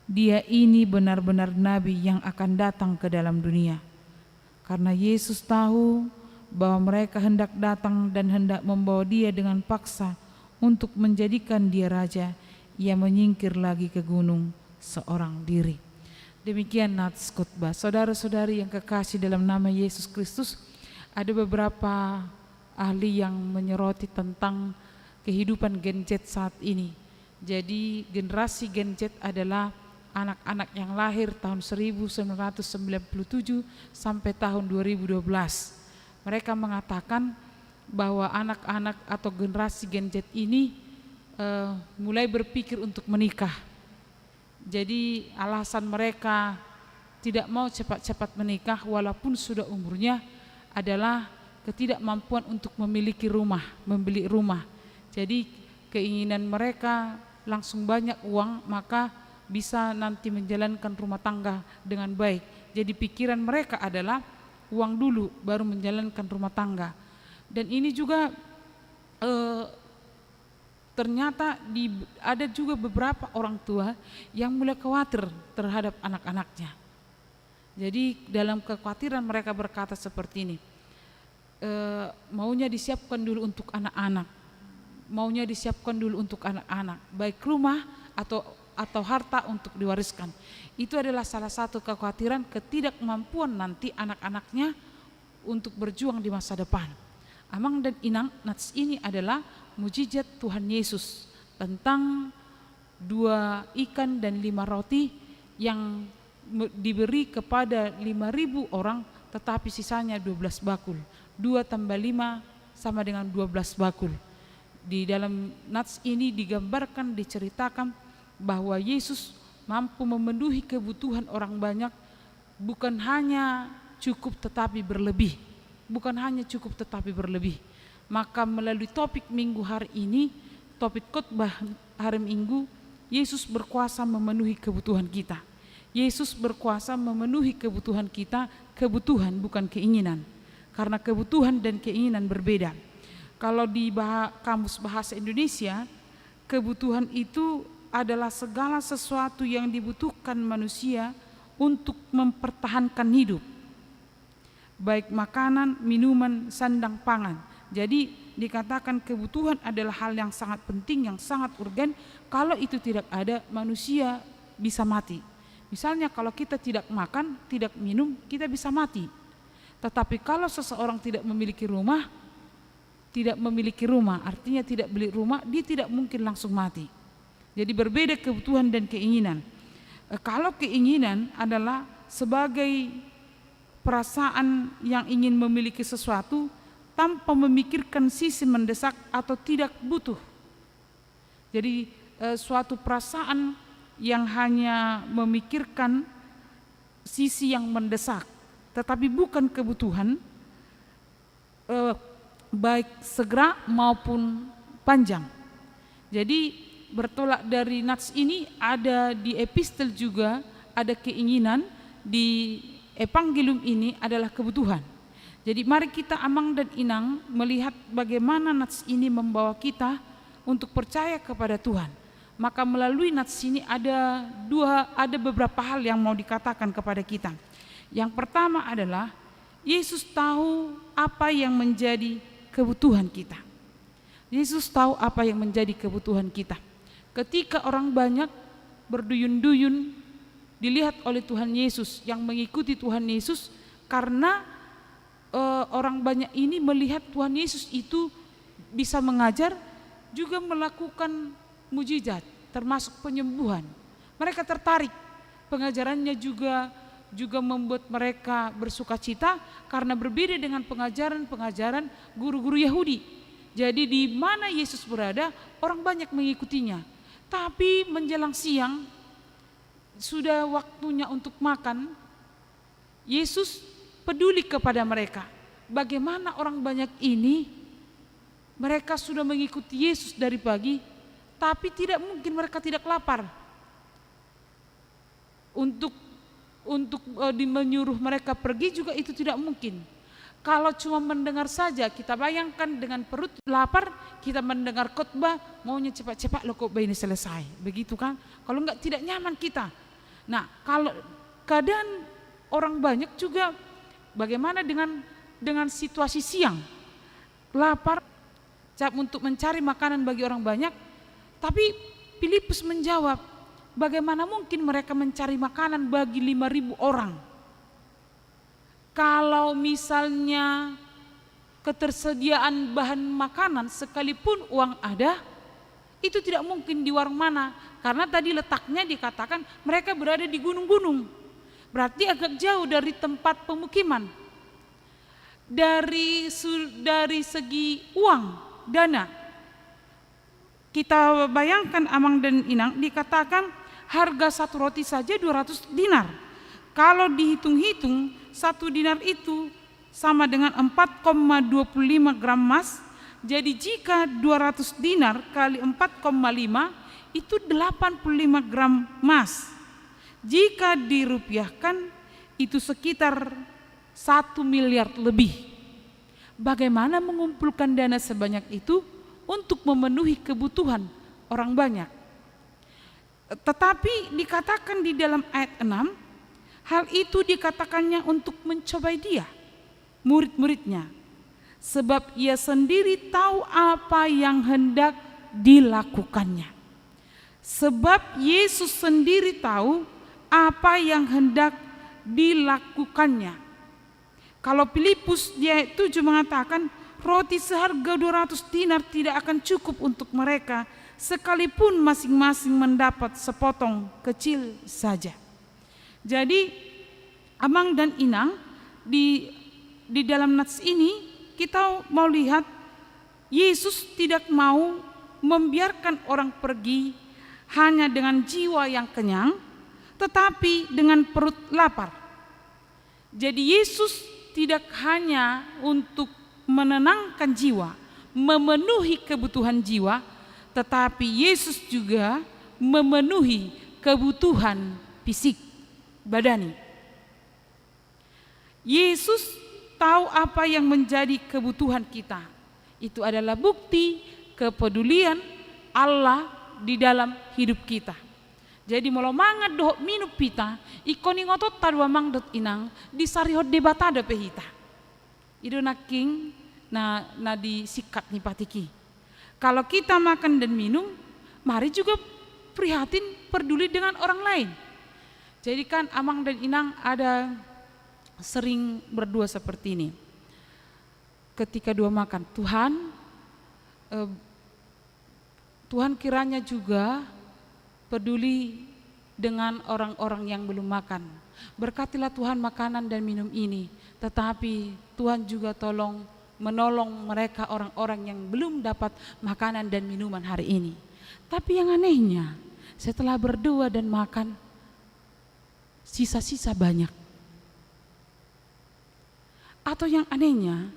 "Dia ini benar-benar nabi yang akan datang ke dalam dunia." Karena Yesus tahu bahwa mereka hendak datang dan hendak membawa dia dengan paksa untuk menjadikan dia raja, ia menyingkir lagi ke gunung seorang diri. Demikian nats khotbah. Saudara-saudari yang kekasih dalam nama Yesus Kristus, ada beberapa ahli yang menyoroti tentang kehidupan Gen Z saat ini. Jadi generasi Gen Z adalah anak-anak yang lahir tahun 1997 sampai tahun 2012. Mereka mengatakan bahwa anak-anak atau generasi Gen Z ini mulai berpikir untuk menikah. Jadi alasan mereka tidak mau cepat-cepat menikah walaupun sudah umurnya adalah ketidakmampuan untuk memiliki rumah, membeli rumah. Jadi keinginan mereka langsung banyak uang, maka bisa nanti menjalankan rumah tangga dengan baik. Jadi pikiran mereka adalah uang dulu baru menjalankan rumah tangga. Dan ini juga ternyata ada juga beberapa orang tua yang mulai khawatir terhadap anak-anaknya. Jadi dalam kekhawatiran mereka berkata seperti ini, maunya disiapkan dulu untuk anak-anak. Maunya disiapkan dulu untuk anak-anak, baik rumah atau harta untuk diwariskan. Itu adalah salah satu kekhawatiran ketidakmampuan nanti anak-anaknya untuk berjuang di masa depan. Amang dan inang, nats ini adalah mujizat Tuhan Yesus tentang 2 ikan dan 5 roti yang diberi kepada 5.000 orang, tetapi sisanya 12 bakul. 2 tambah 5 sama dengan 12 bakul. Di dalam nats ini digambarkan, diceritakan bahwa Yesus mampu memenuhi kebutuhan orang banyak, bukan hanya cukup tetapi berlebih. Bukan hanya cukup tetapi berlebih. Maka melalui topik minggu hari ini, topik khotbah hari Minggu, Yesus berkuasa memenuhi kebutuhan kita. Yesus berkuasa memenuhi kebutuhan kita, kebutuhan bukan keinginan. Karena kebutuhan dan keinginan berbeda. Kalau di kamus bahasa Indonesia, kebutuhan itu adalah segala sesuatu yang dibutuhkan manusia untuk mempertahankan hidup. Baik makanan, minuman, sandang, pangan. Jadi dikatakan kebutuhan adalah hal yang sangat penting, yang sangat urgen. Kalau itu tidak ada, manusia bisa mati. Misalnya kalau kita tidak makan, tidak minum, kita bisa mati. Tetapi kalau seseorang tidak memiliki rumah, artinya tidak beli rumah, dia tidak mungkin langsung mati. Jadi berbeda kebutuhan dan keinginan. Kalau keinginan adalah sebagai perasaan yang ingin memiliki sesuatu tanpa memikirkan sisi mendesak atau tidak butuh. Jadi suatu perasaan yang hanya memikirkan sisi yang mendesak, tetapi bukan kebutuhan, baik segera maupun panjang. Jadi bertolak dari nats ini, ada di epistel juga ada keinginan, di evangelium ini adalah kebutuhan. Jadi mari kita amang dan inang melihat bagaimana nats ini membawa kita untuk percaya kepada Tuhan. Maka melalui nats ini ada beberapa hal yang mau dikatakan kepada kita. Yang pertama adalah Yesus tahu apa yang menjadi kebutuhan kita. Yesus tahu apa yang menjadi kebutuhan kita. Ketika orang banyak berduyun-duyun dilihat oleh Tuhan Yesus, yang mengikuti Tuhan Yesus, karena orang banyak ini melihat Tuhan Yesus itu bisa mengajar, juga melakukan mujizat, termasuk penyembuhan. Mereka tertarik, pengajarannya juga membuat mereka bersukacita, karena berbeda dengan pengajaran guru-guru Yahudi. Jadi di mana Yesus berada, orang banyak mengikutinya. Tapi menjelang siang, sudah waktunya untuk makan, Yesus peduli kepada mereka. Bagaimana orang banyak ini, mereka sudah mengikuti Yesus dari pagi, tapi tidak mungkin mereka tidak lapar. Untuk menyuruh mereka pergi juga itu tidak mungkin. Kalau cuma mendengar saja, kita bayangkan dengan perut lapar, kita mendengar khotbah, maunya cepat-cepat loh khotbah ini selesai. Begitu kan? Kalau enggak, tidak nyaman kita. Nah, kalau keadaan orang banyak juga, bagaimana dengan situasi siang? Lapar, untuk mencari makanan bagi orang banyak. Tapi Filipus menjawab, bagaimana mungkin mereka mencari makanan bagi 5.000 orang? Kalau misalnya ketersediaan bahan makanan sekalipun uang ada, itu tidak mungkin di warung mana. Karena tadi letaknya dikatakan mereka berada di gunung-gunung. Berarti agak jauh dari tempat pemukiman. Dari segi uang, dana, kita bayangkan amang dan inang, dikatakan harga satu roti saja 200 dinar. Kalau dihitung-hitung, satu dinar itu sama dengan 4,25 gram emas. Jadi jika 200 dinar kali 4,5 itu 85 gram emas. Jika dirupiahkan itu sekitar 1 miliar lebih. Bagaimana mengumpulkan dana sebanyak itu untuk memenuhi kebutuhan orang banyak? Tetapi dikatakan di dalam ayat 6, hal itu dikatakannya untuk mencobai dia, murid-muridnya. Sebab ia sendiri tahu apa yang hendak dilakukannya. Sebab Yesus sendiri tahu apa yang hendak dilakukannya. Kalau Filipus di ayat 7 mengatakan, roti seharga 200 dinar tidak akan cukup untuk mereka, sekalipun masing-masing mendapat sepotong kecil saja. Jadi amang dan inang, di dalam nats ini kita mau lihat Yesus tidak mau membiarkan orang pergi hanya dengan jiwa yang kenyang, tetapi dengan perut lapar. Jadi Yesus tidak hanya untuk menenangkan jiwa, memenuhi kebutuhan jiwa, tetapi Yesus juga memenuhi kebutuhan fisik, badani. Yesus tahu apa yang menjadi kebutuhan kita. Itu adalah bukti kepedulian Allah di dalam hidup kita. Jadi molo mangat doh minum pita, ikoni ngotot tadwa mangdot inang, disarihot debatada pehita. Itu naking na disikat ni patiki. Kalau kita makan dan minum, mari juga prihatin peduli dengan orang lain. Jadi kan amang dan inang ada sering berdua seperti ini. Ketika dua makan, Tuhan kiranya juga peduli dengan orang-orang yang belum makan. Berkatilah Tuhan makanan dan minum ini, tetapi Tuhan juga menolong mereka orang-orang yang belum dapat makanan dan minuman hari ini. Tapi yang anehnya, setelah berdoa dan makan, sisa-sisa banyak. Atau yang anehnya,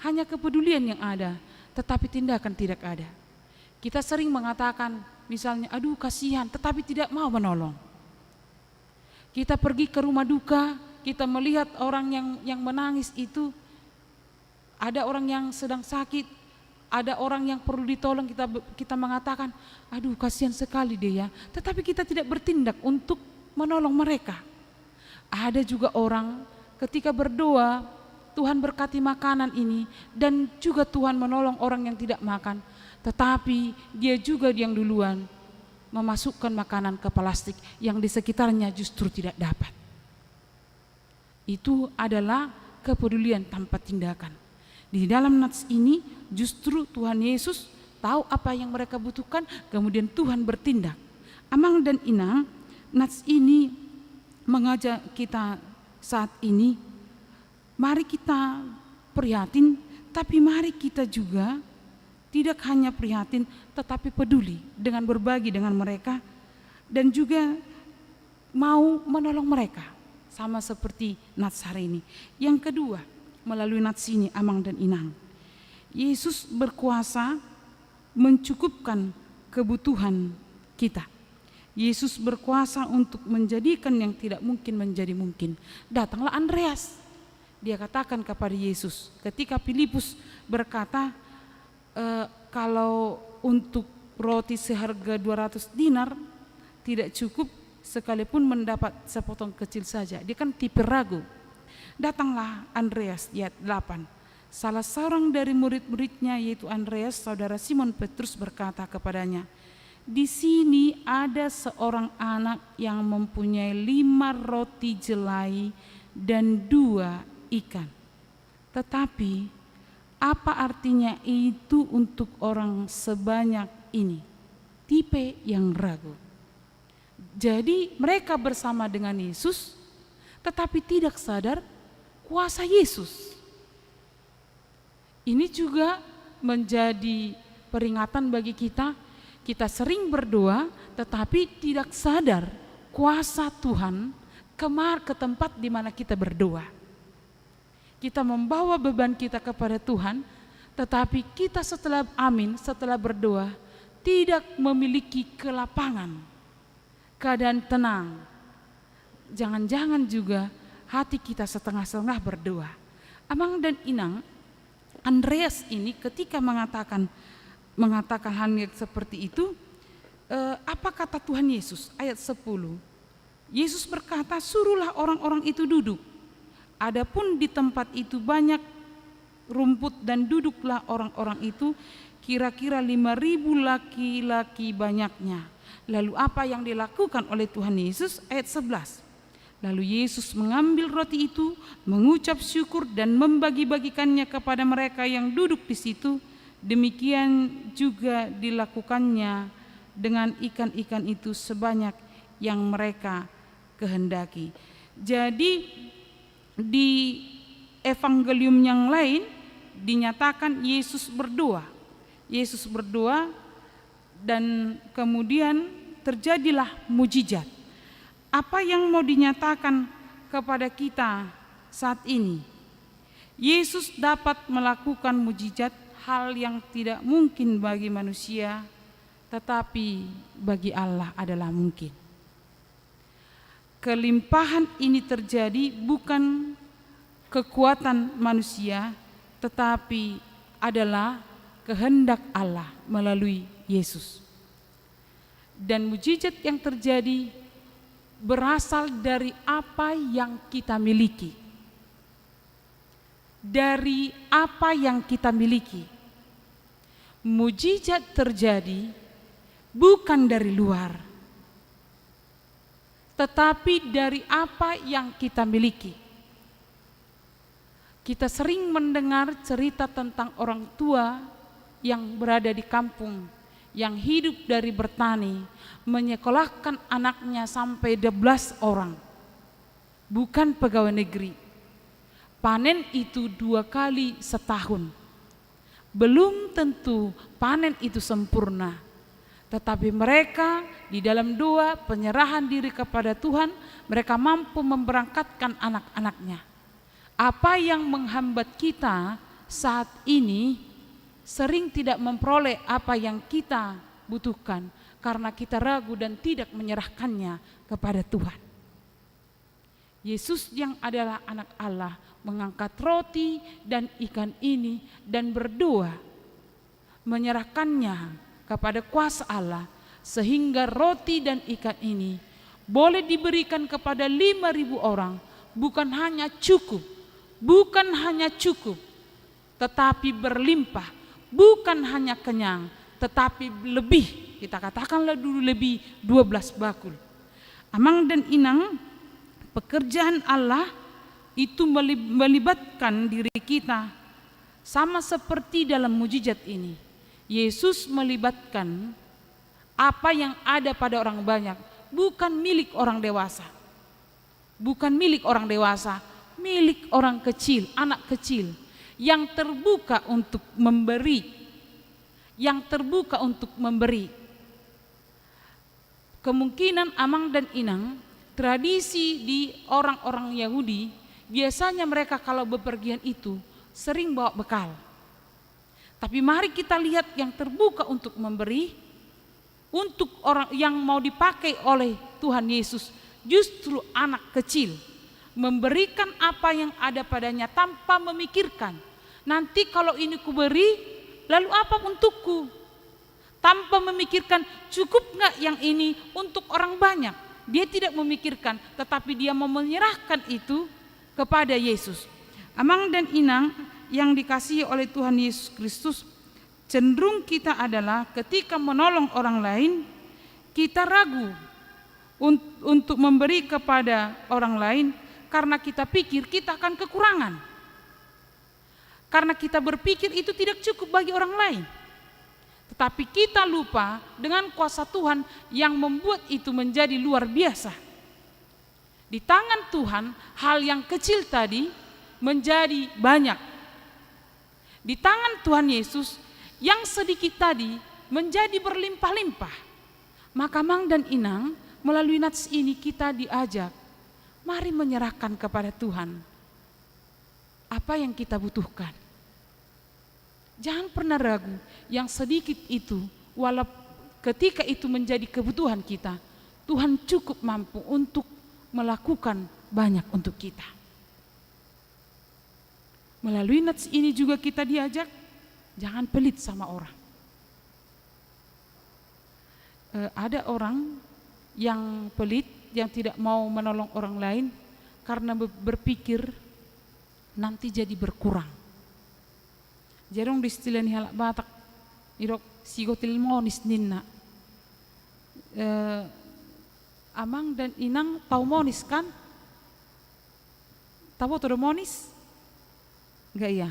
hanya kepedulian yang ada, tetapi tindakan tidak ada. Kita sering mengatakan, misalnya, aduh kasihan, tetapi tidak mau menolong. Kita pergi ke rumah duka, kita melihat orang yang menangis itu, ada orang yang sedang sakit, ada orang yang perlu ditolong, kita mengatakan, aduh kasihan sekali dia ya, tetapi kita tidak bertindak untuk menolong mereka. Ada juga orang ketika berdoa, Tuhan berkati makanan ini, dan juga Tuhan menolong orang yang tidak makan, tetapi dia juga yang duluan memasukkan makanan ke plastik yang di sekitarnya justru tidak dapat. Itu adalah kepedulian tanpa tindakan. Di dalam nats ini justru Tuhan Yesus tahu apa yang mereka butuhkan, kemudian Tuhan bertindak. Amang dan inang, nats ini mengajak kita saat ini, mari kita prihatin, tapi mari kita juga tidak hanya prihatin, tetapi peduli dengan berbagi dengan mereka, dan juga mau menolong mereka, sama seperti nats hari ini. Yang kedua, melalui nats ini, amang dan inang, Yesus berkuasa mencukupkan kebutuhan kita. Yesus berkuasa untuk menjadikan yang tidak mungkin menjadi mungkin. Datanglah Andreas. Dia katakan kepada Yesus, ketika Filipus berkata, kalau untuk roti seharga 200 dinar tidak cukup sekalipun mendapat sepotong kecil saja. Dia kan tipe ragu. Datanglah Andreas, ayat 8. Salah seorang dari murid-muridnya yaitu Andreas, saudara Simon Petrus berkata kepadanya, di sini ada seorang anak yang mempunyai 5 roti jelai dan 2 ikan. Tetapi apa artinya itu untuk orang sebanyak ini? Tipe yang ragu. Jadi mereka bersama dengan Yesus, tetapi tidak sadar kuasa Yesus. Ini juga menjadi peringatan bagi kita. Kita sering berdoa, tetapi tidak sadar kuasa Tuhan ke tempat di mana kita berdoa. Kita membawa beban kita kepada Tuhan, tetapi kita setelah berdoa, tidak memiliki kelapangan, keadaan tenang. Jangan-jangan juga hati kita setengah-setengah berdoa. Amang dan inang, Andreas ini ketika mengatakan hal yang seperti itu, apa kata Tuhan Yesus? Ayat 10. Yesus berkata, suruhlah orang-orang itu duduk. Adapun di tempat itu banyak rumput dan duduklah orang-orang itu, kira-kira 5.000 laki-laki banyaknya. Lalu apa yang dilakukan oleh Tuhan Yesus? Ayat 11. Lalu Yesus mengambil roti itu, mengucap syukur dan membagi-bagikannya kepada mereka yang duduk di situ. Demikian juga dilakukannya dengan ikan-ikan itu sebanyak yang mereka kehendaki. Jadi di evangelium yang lain dinyatakan Yesus berdoa. Yesus berdoa dan kemudian terjadilah mujizat. Apa yang mau dinyatakan kepada kita saat ini Yesus dapat melakukan mujizat, hal yang tidak mungkin bagi manusia, tetapi bagi Allah adalah mungkin. Kelimpahan ini terjadi bukan kekuatan manusia, tetapi adalah kehendak Allah melalui Yesus. Dan mujizat yang terjadi berasal dari apa yang kita miliki. Dari apa yang kita miliki. Mujizat terjadi bukan dari luar, tetapi dari apa yang kita miliki. Kita sering mendengar cerita tentang orang tua yang berada di kampung, yang hidup dari bertani, menyekolahkan anaknya sampai 12 orang, bukan pegawai negeri. Panen itu 2 kali setahun. Belum tentu panen itu sempurna, tetapi mereka di dalam doa penyerahan diri kepada Tuhan, mereka mampu memberangkatkan anak-anaknya. Apa yang menghambat kita saat ini sering tidak memperoleh apa yang kita butuhkan karena kita ragu dan tidak menyerahkannya kepada Tuhan. Yesus yang adalah anak Allah mengangkat roti dan ikan ini dan berdoa, menyerahkannya kepada kuasa Allah, sehingga roti dan ikan ini boleh diberikan kepada 5.000 orang. Bukan hanya cukup, tetapi berlimpah. Bukan hanya kenyang, tetapi lebih. Kita katakanlah dulu lebih, 12 bakul. Amang dan inang, pekerjaan Allah itu melibatkan diri kita. Sama seperti dalam mujizat ini, Yesus melibatkan apa yang ada pada orang banyak, bukan milik orang dewasa. Bukan milik orang dewasa, milik orang kecil, anak kecil yang terbuka untuk memberi. Yang terbuka untuk memberi. Kemungkinan amang dan inang, tradisi di orang-orang Yahudi, biasanya mereka kalau bepergian itu sering bawa bekal. Tapi mari kita lihat yang terbuka untuk memberi, untuk orang yang mau dipakai oleh Tuhan Yesus, justru anak kecil, memberikan apa yang ada padanya tanpa memikirkan, nanti kalau ini kuberi, lalu apa untukku? Tanpa memikirkan cukup nggak yang ini untuk orang banyak. Dia tidak memikirkan, tetapi dia mau menyerahkan itu kepada Yesus. Amang dan inang yang dikasihi oleh Tuhan Yesus Kristus, cenderung kita adalah ketika menolong orang lain, kita ragu untuk memberi kepada orang lain karena kita pikir kita akan kekurangan. Karena kita berpikir itu tidak cukup bagi orang lain. Tetapi kita lupa dengan kuasa Tuhan yang membuat itu menjadi luar biasa. Di tangan Tuhan, hal yang kecil tadi menjadi banyak. Di tangan Tuhan Yesus, yang sedikit tadi menjadi berlimpah-limpah. Maka mang dan inang, melalui nats ini kita diajak, mari menyerahkan kepada Tuhan apa yang kita butuhkan. Jangan pernah ragu, yang sedikit itu, walau ketika itu menjadi kebutuhan kita, Tuhan cukup mampu untuk melakukan banyak untuk kita. Melalui nats ini juga kita diajak, jangan pelit sama orang. Ada orang yang pelit, yang tidak mau menolong orang lain karena berpikir nanti jadi berkurang. Jarong distilani halak Batak, irok sigotil monis ninna. Amang dan inang tahu monis kan? Tahu atau monis? Enggak ya?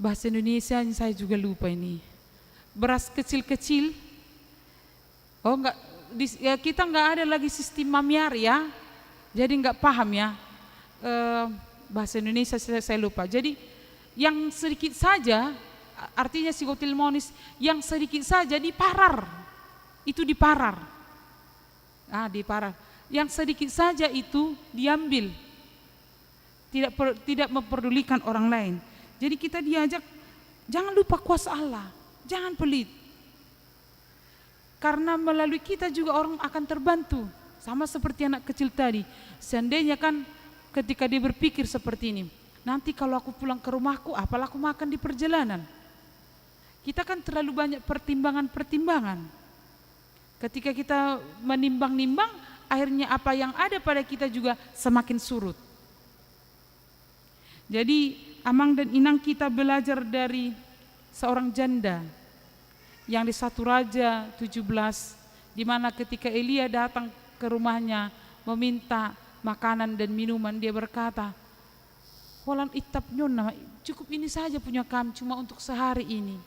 Bahasa Indonesia saya juga lupa ini. Beras kecil-kecil. Oh enggak, ya kita enggak ada lagi sistem mamiar ya. Jadi enggak paham ya. Bahasa Indonesia saya lupa. Jadi yang sedikit saja, artinya sigotil monis, yang sedikit saja diparar. Itu diparar. Diparar. Yang sedikit saja itu diambil. tidak memperdulikan orang lain. Jadi kita diajak jangan lupa kuasa Allah, jangan pelit. Karena melalui kita juga orang akan terbantu. Sama seperti anak kecil tadi. Seandainya kan ketika dia berpikir seperti ini, nanti kalau aku pulang ke rumahku, apalah aku makan di perjalanan. Kita kan terlalu banyak pertimbangan-pertimbangan. Ketika kita menimbang-nimbang, akhirnya apa yang ada pada kita juga semakin surut. Jadi Amang dan Inang kita belajar dari seorang janda yang di 1 Raja 17, di mana ketika Elia datang ke rumahnya meminta makanan dan minuman, dia berkata, "Holan itap nyona, cukup ini saja punya kami cuma untuk sehari ini."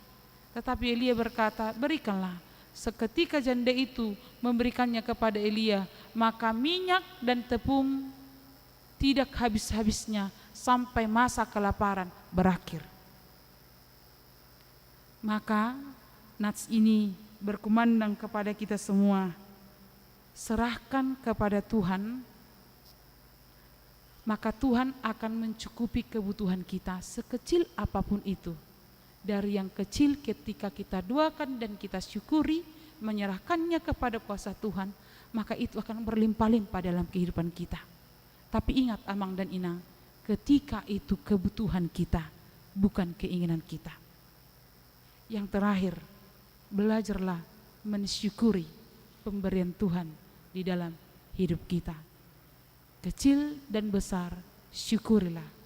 Tetapi Elia berkata, "Berikanlah." Seketika janda itu memberikannya kepada Elia, maka minyak dan tepung tidak habis-habisnya sampai masa kelaparan berakhir. Maka nats ini berkumandang kepada kita semua, serahkan kepada Tuhan, maka Tuhan akan mencukupi kebutuhan kita sekecil apapun itu. Dari yang kecil ketika kita doakan dan kita syukuri, menyerahkannya kepada kuasa Tuhan, maka itu akan berlimpah-limpah dalam kehidupan kita. Tapi ingat Amang dan Inang, ketika itu kebutuhan kita, bukan keinginan kita. Yang terakhir, belajarlah mensyukuri pemberian Tuhan di dalam hidup kita. Kecil dan besar, syukurilah.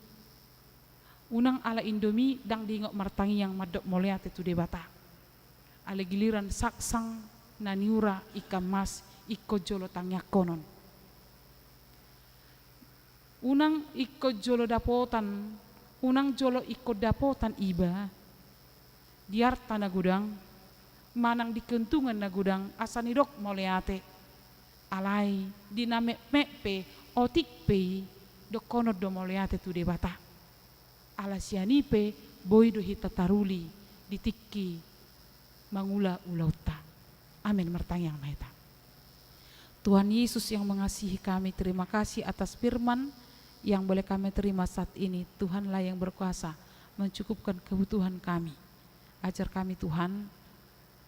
Unang ala Indomie dang diingok martangi yang madok moleat itu debata. Ala giliran saksang naniura ikan mas iko jolo tangya konon. Unang iko jolo dapotan, unang jolo iko dapotan iba. Diar tanah gudang, manang di kentungan na gudang asanidok moleate. Alai diname mepe otik pe dokono do moleate tu debata. Alasianipe boido hita taruli ditikki mangula ulauta. Amin mertang yang maheta. Tuhan Yesus yang mengasihi kami, terima kasih atas firman yang boleh kami terima saat ini. Tuhanlah yang berkuasa mencukupkan kebutuhan kami. Ajar kami Tuhan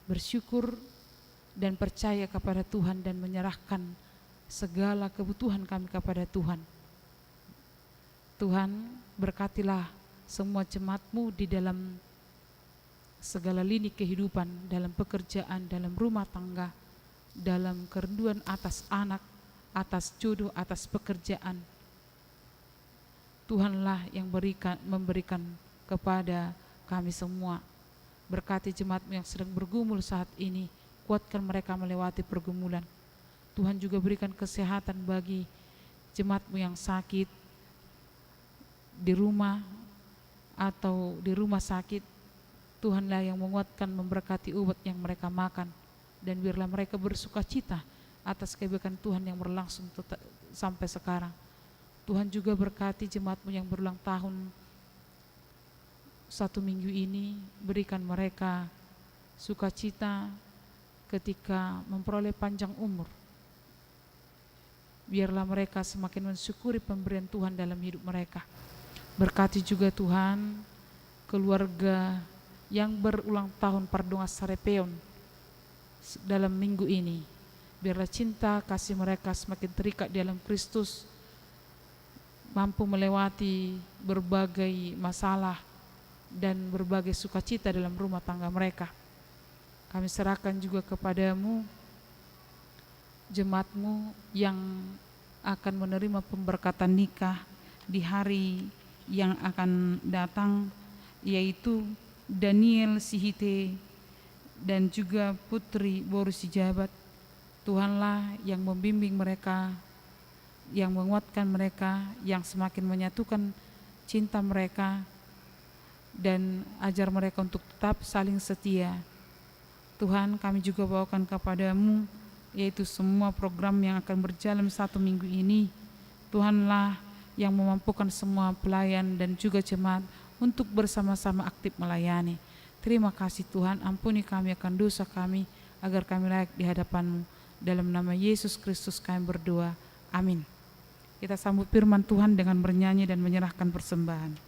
bersyukur dan percaya kepada Tuhan dan menyerahkan segala kebutuhan kami kepada Tuhan. Tuhan berkatilah semua jemaat-Mu di dalam segala lini kehidupan, dalam pekerjaan, dalam rumah tangga, dalam kerinduan atas anak, atas jodoh, atas pekerjaan. Tuhanlah yang memberikan kepada kami semua. Berkati jemaat-Mu yang sedang bergumul saat ini, kuatkan mereka melewati pergumulan. Tuhan juga berikan kesehatan bagi jemaat-Mu yang sakit di rumah atau di rumah sakit. Tuhanlah yang menguatkan, memberkati obat yang mereka makan, dan biarlah mereka bersuka cita atas kebaikan Tuhan yang berlangsung sampai sekarang. Tuhan juga berkati jemaat-Mu yang berulang tahun 1 minggu ini, berikan mereka sukacita ketika memperoleh panjang umur. Biarlah mereka semakin mensyukuri pemberian Tuhan dalam hidup mereka. Berkati juga Tuhan keluarga yang berulang tahun Pardonga Sarepeon dalam minggu ini. Biarlah cinta kasih mereka semakin terikat dalam Kristus, mampu melewati berbagai masalah dan berbagai sukacita dalam rumah tangga mereka. Kami serahkan juga kepadamu jemaat-Mu yang akan menerima pemberkatan nikah di hari yang akan datang, yaitu Daniel Sihite dan juga Putri Boru Sijabat. Tuhanlah yang membimbing mereka, yang menguatkan mereka, yang semakin menyatukan cinta mereka, dan ajar mereka untuk tetap saling setia. Tuhan, kami juga bawakan kepadamu yaitu semua program yang akan berjalan 1 minggu ini. Tuhanlah yang memampukan semua pelayan dan juga jemaat untuk bersama-sama aktif melayani. Terima kasih Tuhan, ampuni kami akan dosa kami, agar kami layak di hadapan-Mu. Dalam nama Yesus Kristus kami berdoa, amin. Kita sambut firman Tuhan dengan bernyanyi dan menyerahkan persembahan.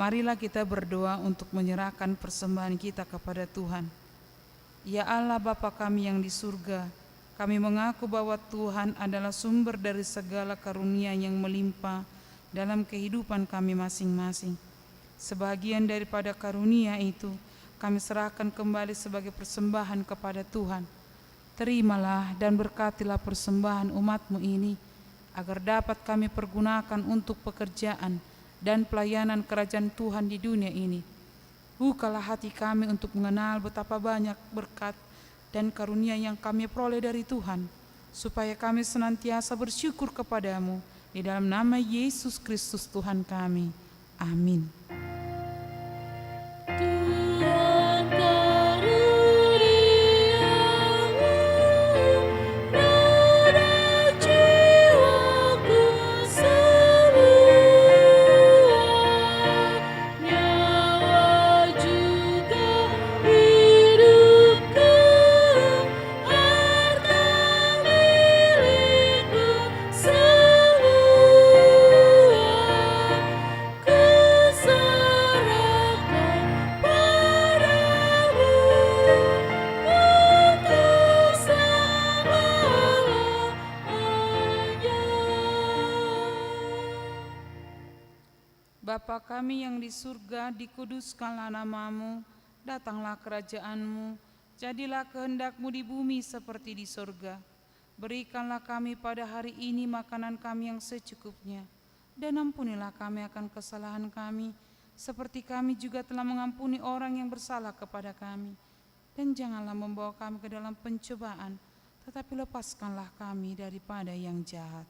Marilah kita berdoa untuk menyerahkan persembahan kita kepada Tuhan. Ya Allah Bapa kami yang di surga, kami mengaku bahwa Tuhan adalah sumber dari segala karunia yang melimpah dalam kehidupan kami masing-masing. Sebagian daripada karunia itu kami serahkan kembali sebagai persembahan kepada Tuhan. Terimalah dan berkatilah persembahan umat-Mu ini, agar dapat kami pergunakan untuk pekerjaan dan pelayanan kerajaan Tuhan di dunia ini. Bukalah hati kami untuk mengenal betapa banyak berkat dan karunia yang kami peroleh dari Tuhan, supaya kami senantiasa bersyukur kepadamu. Di dalam nama Yesus Kristus Tuhan kami. Amin. Bapa kami yang di surga, dikuduskanlah nama-Mu, datanglah kerajaan-Mu, jadilah kehendak-Mu di bumi seperti di surga. Berikanlah kami pada hari ini makanan kami yang secukupnya, dan ampunilah kami akan kesalahan kami, seperti kami juga telah mengampuni orang yang bersalah kepada kami. Dan janganlah membawa kami ke dalam pencobaan, tetapi lepaskanlah kami daripada yang jahat.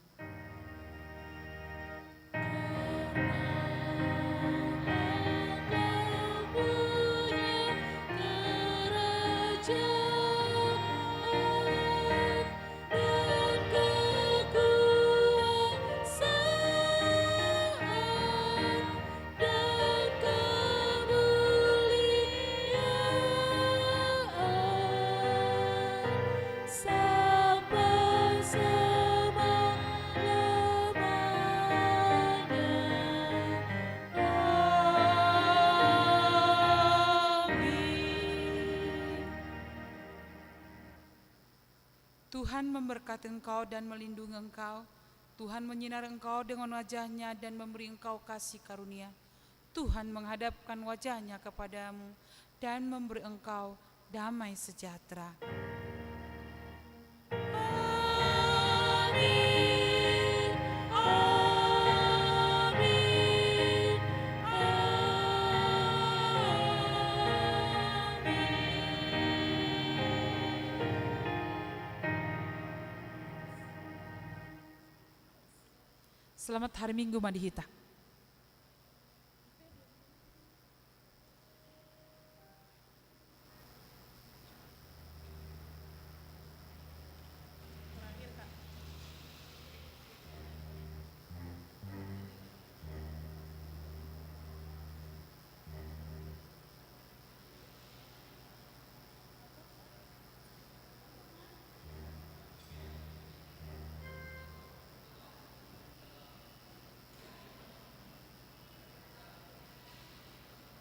Tuhan memberkati engkau dan melindungi engkau. Tuhan menyinari engkau dengan wajah-Nya dan memberi engkau kasih karunia. Tuhan menghadapkan wajah-Nya kepadamu dan memberi engkau damai sejahtera. Selamat hari Minggu Madihita.